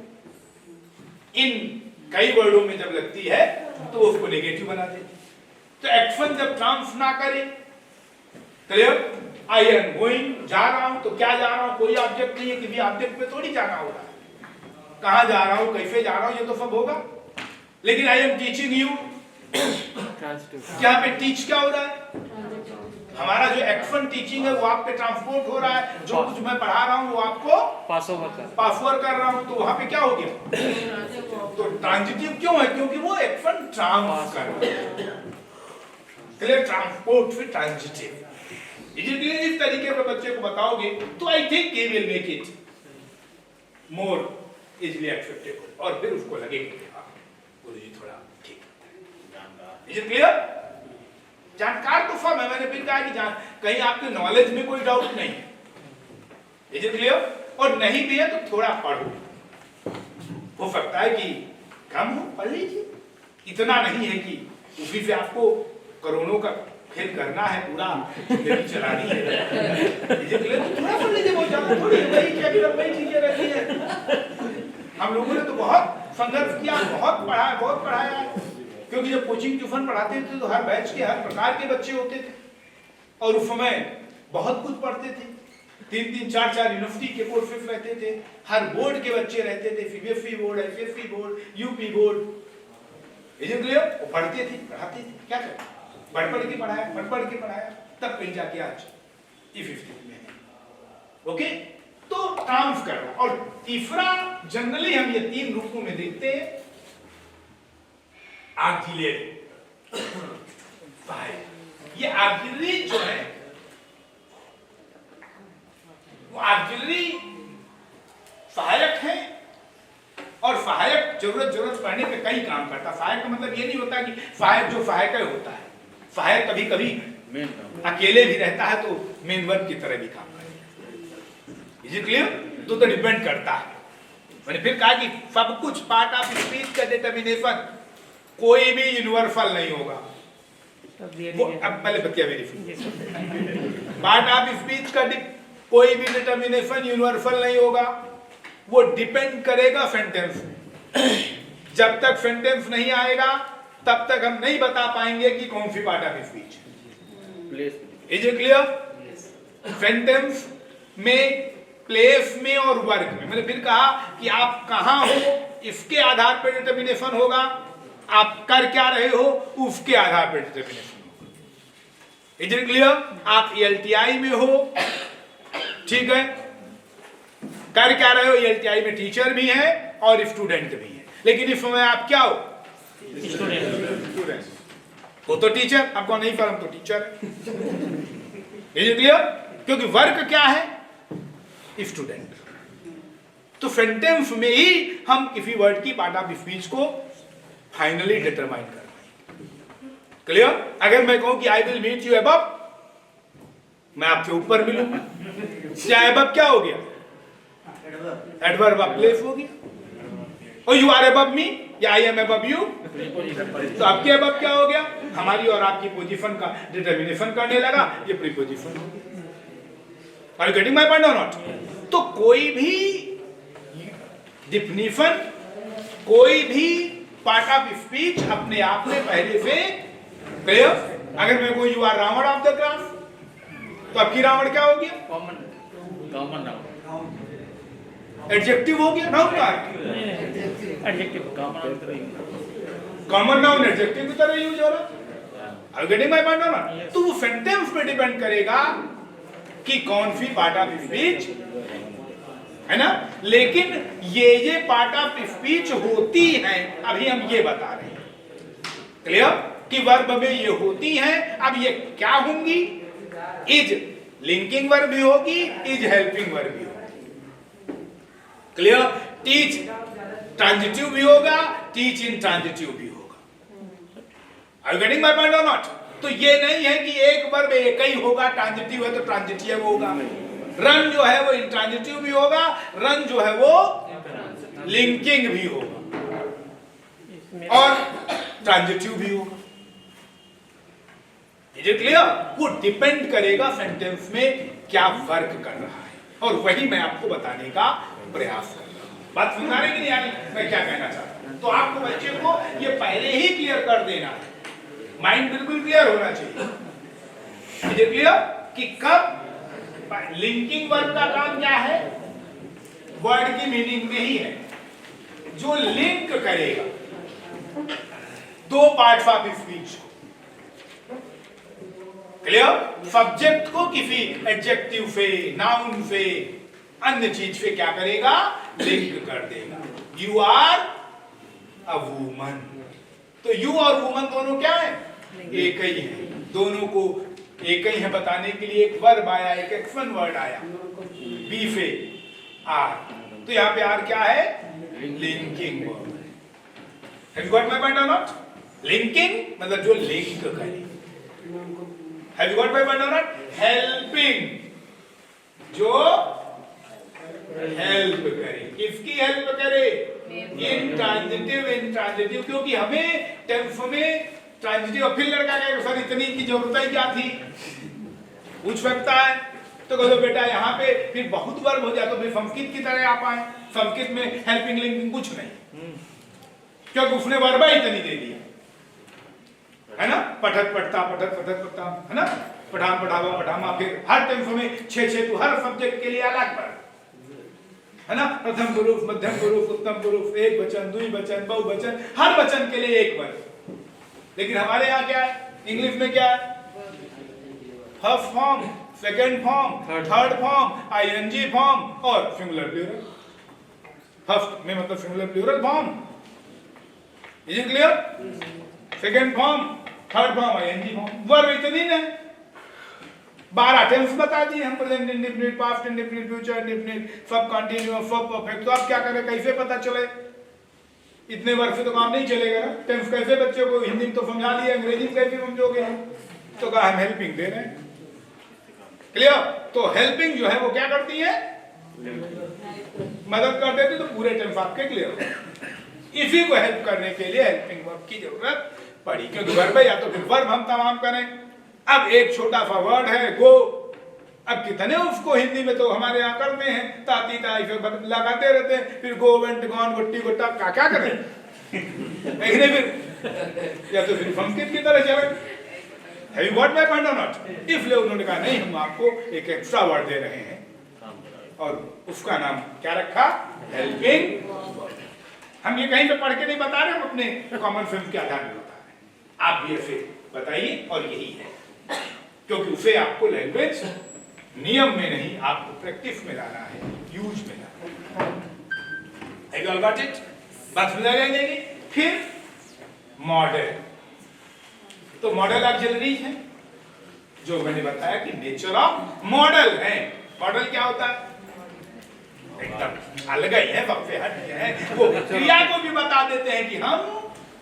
इन कई वर्डों में जब लगती है तो उसको नेगेटिव बना देते। तो एक्शन जब ट्रांस ना करे, क्लियर? आई एम गोइंग, जा रहा हूं, तो क्या जा रहा हूं? कोई ऑब्जेक्ट नहीं है, किसी ऑब्जेक्ट में थोड़ी जाना होगा। कहां जा रहा हूं, कैसे जा रहा हूं, ये तो सब होगा। लेकिन आई एम टीचिंग यू, यहाँ पे टीच क्या हो रहा है? हमारा जो एक्शन टीचिंग है वो आप पे ट्रांसपोर्ट हो रहा है। जो कुछ मैं पढ़ा रहा हूं वो आपको पास ओवर कर रहा हूं, तो वहां पे क्या हो गया? तो ट्रांजिटिव क्यों है? क्योंकि वो एक्शन ट्रांस कर रहा है। क्लियर? ट्रांसपोर्ट फिर ट्रांजिटिव। इस तरीके से बच्चे को बताओगे तो I think he will make it more easily acceptable, और फिर उसको लगेगा गुरुजी थोड़ा ठीक। Is it clear? जानकार तो सब है, मैंने फिर कहा कि कहीं आपके नॉलेज में कोई डाउट नहीं है। Is it clear? और नहीं भी है तो थोड़ा पढ़ो, हो सकता है कि कम हो, पढ़ लीजिए। इतना नहीं है कि उसी से आपको कोरोना का खेल करना है, पूरा जिंदगी चलानी है। Is it clear? थोड़ा पढ़ लीजिए, बहुत ज्यादा थोड़ी, वही चीजें रहती है। हम लोगों ने तो बहुत संघर्ष किया, बहुत पढ़ाया है। क्योंकि जब कोचिंग ट्यूशन पढ़ाते थे तो हर बैच के हर प्रकार के बच्चे होते थे, और उस समय बहुत कुछ पढ़ते थे। 3-3, 4-4 यूनिवर्सिटी के कोर्सेस रहते थे, हर बोर्ड के बच्चे रहते थे, CBSE board, ICSE board, UP board. Is it clear? वो पढ़ते थे, पढ़ाते थे, क्या करते? पढ़ के पढ़ाया, तब कहीं जाके आज इस स्थिति में है। ओके? तो ट्रांस करना। और तीसरा जनरली हम ये 3 रूपों में देखते हैं, ऑक्सिलरी। ये ऑक्सिलरी जो है वो ऑक्सिलरी सहायक है, और सहायक जरूरत पड़ने पे कई काम करता है। सहायक का मतलब ये नहीं होता कि सहायक जो सहायक होता है, सहायक कभी कभी अकेले भी रहता है तो मेन वर्ब की तरह भी काम करेगा। Is it clear? तो डिपेंड करता है। मैंने फिर कहा कि सब कुछ पार्ट ऑफ स्पीच का डिटर्मिनेशन कोई भी यूनिवर्सल नहीं होगा। वो अब पहले बतिया वेरीफाई। पार्ट ऑफ स्पीच का कोई भी डिटर्मिनेशन यूनिवर्सल नहीं होगा, वो डिपेंड करेगा सेंटेंस में। जब तक सेंटेंस नहीं आएगा तब तक हम नहीं बता पाएंगे कि कौन सी part of speech. Is it clear? Sentence में, प्लेस में और वर्ग में। मैंने फिर कहा कि आप कहां हो इसके आधार पर डिटर्मिनेशन होगा, आप कर क्या रहे हो उसके आधार पर डिटर्मिनेशन होगा। Is it clear? आप एलटीआई में हो, ठीक है, कर क्या रहे हो? एलटीआई में टीचर भी है और स्टूडेंट भी है, लेकिन इस समय आप क्या हो? स्टूडेंट। वो तो टीचर, आपको नहीं फॉर्म तो टीचर है। Is it clear? क्योंकि वर्क क्या है? स्टूडेंट। तो सेंटेंस में ही हम किसी वर्ड की पार्ट ऑफ स्पीच को फाइनली डिटरमाइन कर पाएंगे। क्लियर? अगर मैं कहूं कि I will meet you above, मैं आपसे ऊपर मिलूंगा, क्या अबव क्या हो गया? एडवर्ब ऑफ प्लेस हो गया। और यू आर अबव मी या आई एम अबव यू, तो आपके अबव क्या हो गया? हमारी और आपकी पोजीशन का डिटर्मिनेशन करने लगा, ये प्रीपोजिशन हो गया। Are you getting my point or not? तो कोई भी डिफिनीशन, कोई भी पार्ट ऑफ स्पीच अपने आप में पहले से क्लियर। अगर मैं कोई you are Ravan of the class, तो आपकी रावण क्या हो गया? कॉमन नाउन, एडजेक्टिव हो गया, नाउन का एडजेक्टिव, कॉमन नाउन एडजेक्टिव की तरह यूज हो रहा। Are you getting my point or not? तो वो सेंटेंस पे डिपेंड करेगा कि कौन सी पार्ट ऑफ स्पीच है ना। लेकिन ये पार्ट ऑफ स्पीच होती हैं, अभी हम ये बता रहे हैं। क्लियर? कि वर्ब में ये होती हैं। अब ये क्या होंगी? इज लिंकिंग वर्ब भी होगी, इज हेल्पिंग वर्ब भी होगी। क्लियर? टीच ट्रांजिटिव भी होगा, टीच इन ट्रांजिटिव भी होगा। Are you getting my point or not? तो ये नहीं है कि एक वर्ब एक ही होगा, ट्रांजिटिव है तो ट्रांजिटिव होगा। रन जो है वो इंट्रांजिटिव भी होगा, रन जो है वो लिंकिंग भी होगा और ट्रांजिटिव भी होगा। Is it clear? वो डिपेंड करेगा सेंटेंस में क्या वर्क कर रहा है, और वही मैं आपको बताने का प्रयास कर रहा हूं। बात समझ आ रही कि नहीं आ रही मैं क्या कहना चाहता हूं? तो आपको बच्चे को ये पहले ही क्लियर कर देना है, माइंड बिल्कुल क्लियर होना चाहिए। Is it clear? कि कब लिंकिंग वर्ड का काम क्या है? वर्ड की मीनिंग में ही है, जो लिंक करेगा दो पार्ट्स ऑफ स्पीच को। क्लियर? सब्जेक्ट को किसी एडजेक्टिव से, नाउन से, अन्य चीज से क्या करेगा? लिंक कर देगा। यू आर अ वुमन, तो यू और वुमन दोनों क्या है? एक ही है। दोनों को एक ही है बताने के लिए एक वर्ब आया, एक एक्शन वर्ड आया, बी से आर। तो यहाँ पे आर क्या है? Linking verb. Have you got my point or not? Linking मतलब जो लिंक करे। Have you got my point or not? Helping, जो हेल्प करे। किसकी हेल्प करे? इंट्रांजिटिव, क्योंकि हमें टेंस में ट्रांजिटिव। फिर लड़का कहेगा सर इतनी की जरूरत ही क्या थी? पूछ सकता है। तो कहो बेटा यहाँ पे फिर बहुत वर्ब हो जाए तो फिर संस्कृत की तरह आप आए। संस्कृत में हेल्पिंग लिंकिंग कुछ नहीं, क्योंकि उसने वर्ब ही इतनी दे दी है ना। पठत पढ़ता, पठत पठत पढ़ता, है ना। पठान पढ़ावा पढ़ामा, फिर हर टेंस में 6 तो हर सब्जेक्ट के लिए अलग वर्ब है ना। प्रथम पुरुष, मध्यम पुरुष, उत्तम पुरुष, एक वचन, द्विवचन, बहुवचन, हर वचन के लिए एक वर्ब। लेकिन हमारे यहाँ क्या है? इंग्लिश में क्या है? First form, second form, third form, ING form और सिंगुलर प्लूरल। फर्स्ट में मतलब singular plural form. Is it clear? Second form, third form, ING form. Verb इतनी ना 12 टेंस बता दिए हम, present indefinite, past indefinite, future indefinite, सब continuous, सब परफेक्ट। तो आप क्या करें? कैसे पता चले? इतने वर्ष से तो काम नहीं चलेगा ना। टेंस कैसे बच्चों को हिंदी में तो समझा लिया, अंग्रेजी में कैसे समझोगे? तो कहा हम हेल्पिंग दे रहे हैं। क्लियर? तो हेल्पिंग जो है वो क्या करती है? मदद कर देती, तो पूरे टेंस आपके क्लियर हो। इसी को हेल्प करने के लिए हेल्पिंग वर्ब की जरूरत पड़ी, क्योंकि वर्ब या तो फिर वर्ब हम तमाम करें। अब एक छोटा सा वर्ड है गो, अब कितने उसको हिंदी में तो हमारे यहाँ करते हैं, ताती ताई फिर लगाते रहते हैं, फिर गो वेंट गॉन गुट्टी गुट्टा क्या करें? फिर या तो फिर संस्कृत की तरह चले। Have you got my point or not? इसलिए उन्होंने कहा नहीं, हम आपको एक एक्स्ट्रा वर्ड दे रहे हैं और उसका नाम क्या रखा? हेल्पिंग। हम ये कहीं पे पढ़ के नहीं बता रहे, हम अपने कॉमन सेंस के आधार पर बता रहे हैं। आप भी ऐसे बताइए, और यही है, क्योंकि उसे आपको लैंग्वेज नियम में नहीं, आपको प्रैक्टिस में लाना है, यूज में लाना है। Have you all got it? बात समझ आ जाएगी। फिर मॉडल, तो मॉडल ऑक्सिलरीज है, जो मैंने बताया कि नेचर ऑफ मॉडल है। मॉडल क्या होता है? एकदम अलग ही है, वक्फे हट गए हैं। वो क्रिया को भी बता देते हैं कि हम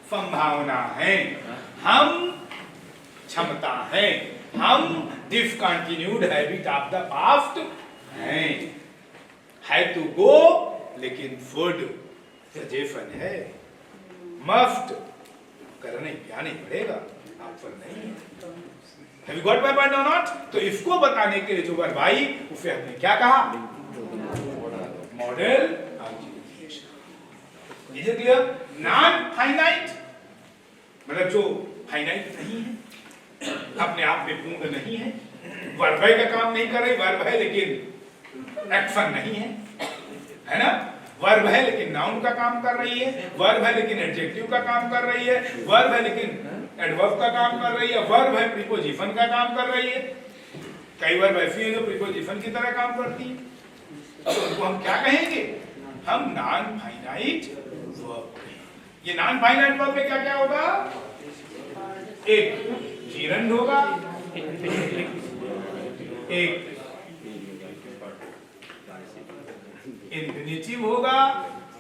संभावना है, हम क्षमता है, हम discontinued habit of the past है टू गो, लेकिन फूड सजेशन है, मस्ट करने क्या नहीं पड़ेगा, ऑप्शन नहीं है। Have you got my point or not? तो इसको बताने के लिए जो वर्ब आई उसे हमने क्या कहा? Model objective. Is it clear? Non finite मतलब जो फाइनाइट नहीं है, अपने आप में पूर्ण नहीं है, वर्ब का काम नहीं कर रही, वर्ब है लेकिन एक्शन नहीं है ना? वर्ब है लेकिन नाउन का काम कर रही है, वर्ब है लेकिन एडजेक्टिव का काम कर रही है, वर्ब है लेकिन एडवर्ब का काम कर रही है, वर्ब है प्रीपोजिशन का काम कर रही है। कई वर्ब ऐसी है जो प्रीपोजिशन की तरह काम करती है, तो उनको हम क्या कहेंगे? हम नॉन फाइनाइट वर्ब। ये नॉन फाइनाइट वर्ब में क्या क्या होगा? एक जीरंड होगा, एक इंफिनिटिव होगा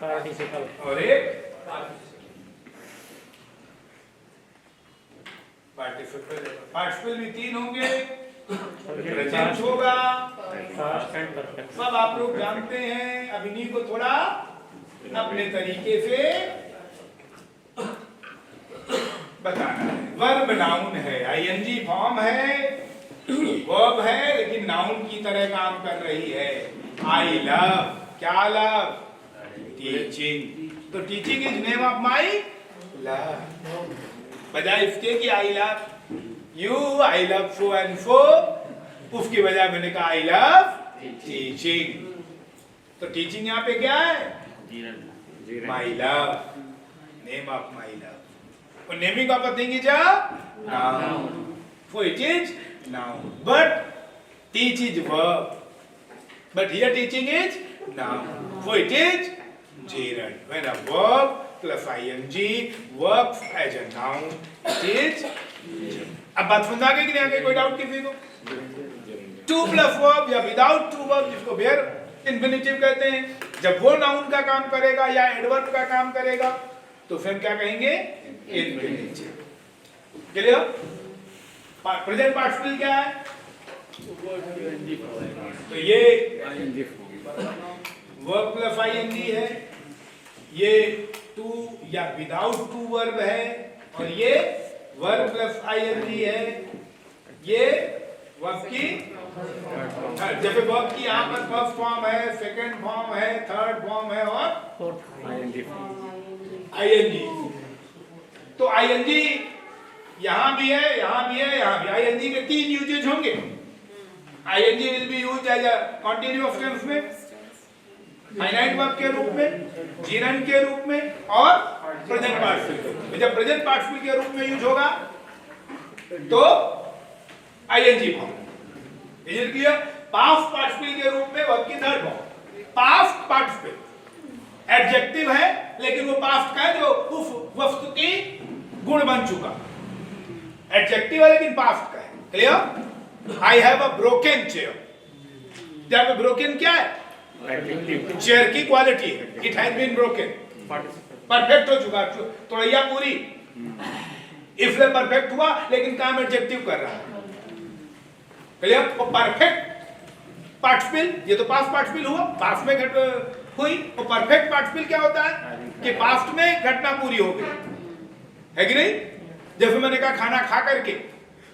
और एक पार्टिसिपल। पार्टिसिपल भी तीन होंगे, प्रेजेंट होगा, सब आप लोग जानते हैं। अब इन्हीं को थोड़ा अपने तरीके से बताना है। वर्ब नाउन है, आईएनजी फॉर्म है, वर्ब है लेकिन नाउन की तरह काम कर रही है। आई लव, क्या लव? टीचिंग। तो teaching is name of my love. बजाय इसके कि I love you, I love so and so, उसकी बजाय मैंने कहा आई लव टीचिंग। तो टीचिंग यहाँ पे क्या है? My love, name of my love. और naming of a thing is a noun, so it is noun, but teach is verb, but here teaching is noun, so it is gerund. When a verb plus ing works as a noun, it is gerund. अब बात समझ आ गई कि नहीं आ गई? कोई doubt किसी को? टू प्लस वर्ब या विदाउट टू वर्ब, जिसको बेयर इंफिनिटिव कहते हैं, जब वो नाउन का काम करेगा या एडवर्ब का काम करेगा तो फिर क्या कहेंगे? इंफिनिटिव। क्लियर? प्रेजेंट पार्टिसिपल क्या है? तो ये वर्ब प्लस आईएनजी है, ये टू या विदाउट टू वर्ब है, और ये वर्ब प्लस आईएनजी है। ये वर्ब की, जैसे वर्ब की यहाँ पर फर्स्ट फॉर्म है, सेकंड फॉर्म है, थर्ड फॉर्म है और आईएनजी। तो आईएनजी यहाँ भी है, यहाँ भी है, यहाँ भी। आईएनजी के तीन यूजेज होंगे। ing will be used as a continuous tense में, फाइनाइट वर्ब के रूप में, gerund के रूप में और प्रेजेंट पार्टिसिपल। जब प्रेजेंट पार्टिसिपल के रूप में यूज होगा तो ing form. Is it clear? Past participle के रूप में वर्ब की third form. Past participle adjective है लेकिन वो पास्ट का है जो उस वस्तु की गुण बन चुका। एडजेक्टिव है लेकिन पास्ट का है। Clear? I have a broken chair. जब broken क्या है? चेयर की क्वालिटी है, it has been broken, perfect हो चुका, तोड़ैया पूरी, इसलिए परफेक्ट हुआ लेकिन काम एडजेक्टिव कर रहा है। क्लियर? वो परफेक्ट पार्टिसिपल, ये तो पास्ट पार्टिसिपल हुआ, पास्ट में हुई। वो परफेक्ट पार्टिसिपल क्या होता है? कि पास्ट में घटना पूरी हो गई, है कि नहीं? जैसे मैंने कहा खाना खा करके,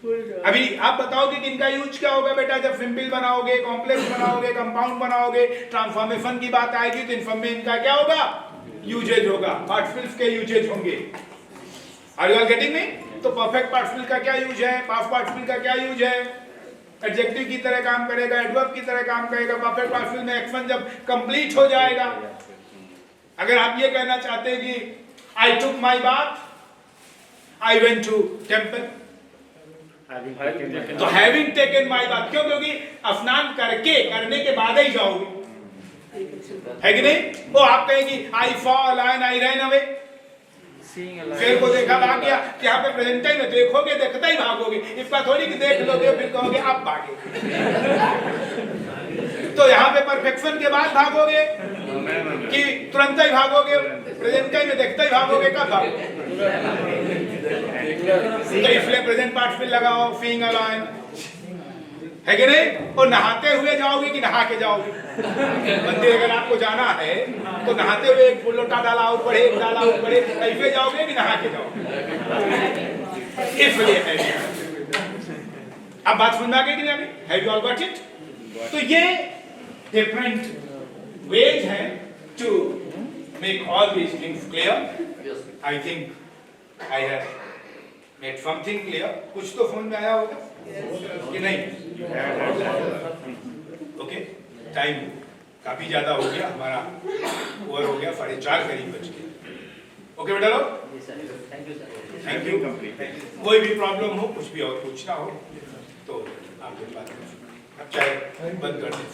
अभी आप बताओगे कि इनका यूज क्या होगा बेटा? जब सिंपल बनाओगे, कॉम्प्लेक्स बनाओगे, कंपाउंड बनाओगे, ट्रांसफॉर्मेशन की बात आएगी तो इन में इनका क्या होगा? यूजेज होगा, पार्टिसिपल्स के यूजेज होंगे। Are you all getting me? तो परफेक्ट पार्टिसिपल का क्या यूज है, पास्ट पार्टिसिपल का क्या यूज है? एडजेक्टिव की तरह काम करेगा, एडवर्ब की तरह काम करेगा। परफेक्ट पार्टिसिपल में एक्शन जब कंप्लीट हो जाएगा, अगर आप ये कहना चाहते हैं कि I took my bath, I went to temple, तो हैविंग टेकन माई बाथ, क्यों? क्योंकि स्नान करने के बाद ही जाओगे, है कि नहीं? वो आप कहेंगे I fall and I run away, seeing a शेर को lion. देखा भाग गया, कि यहाँ पे प्रेजेंट टाइम में देखोगे देखता ही भागोगे, इसका थोड़ी कि देख लोगे फिर कहोगे अब भागे। तो यहाँ पे परफेक्शन के बाद भागोगे कि तुरंत ही भागोगे, प्रेजेंट टाइम में देखता ही भागोगे, कब भागोगे? तो इसलिए प्रेजेंट पार्टिसिपल लगाओ, सीइंग अ लायन, है कि नहीं? और नहाते हुए जाओगे कि नहा के जाओगे? मंदिर अगर आपको जाना है तो नहाते हुए एक लोटा डाला और बढ़े, एक डाला और बढ़े, ऐसे जाओगे कि नहा के जाओगे? इसलिए है। अब बात समझ में आ गई कि नहीं? Have you all got it? तो ये डिफरेंट वेज हैं to make all these things clear. I think I have made something clear. कुछ तो समझ में आया होगा कि नहीं? ओके, टाइम काफी ज्यादा हो गया हमारा, ओवर हो गया, 4:30 करीब बज गए। ओके बेटा लोग, थैंक यू। कोई भी प्रॉब्लम हो, कुछ भी और पूछना हो तो आप लोग बात करें। अब चाहे बंद कर दें।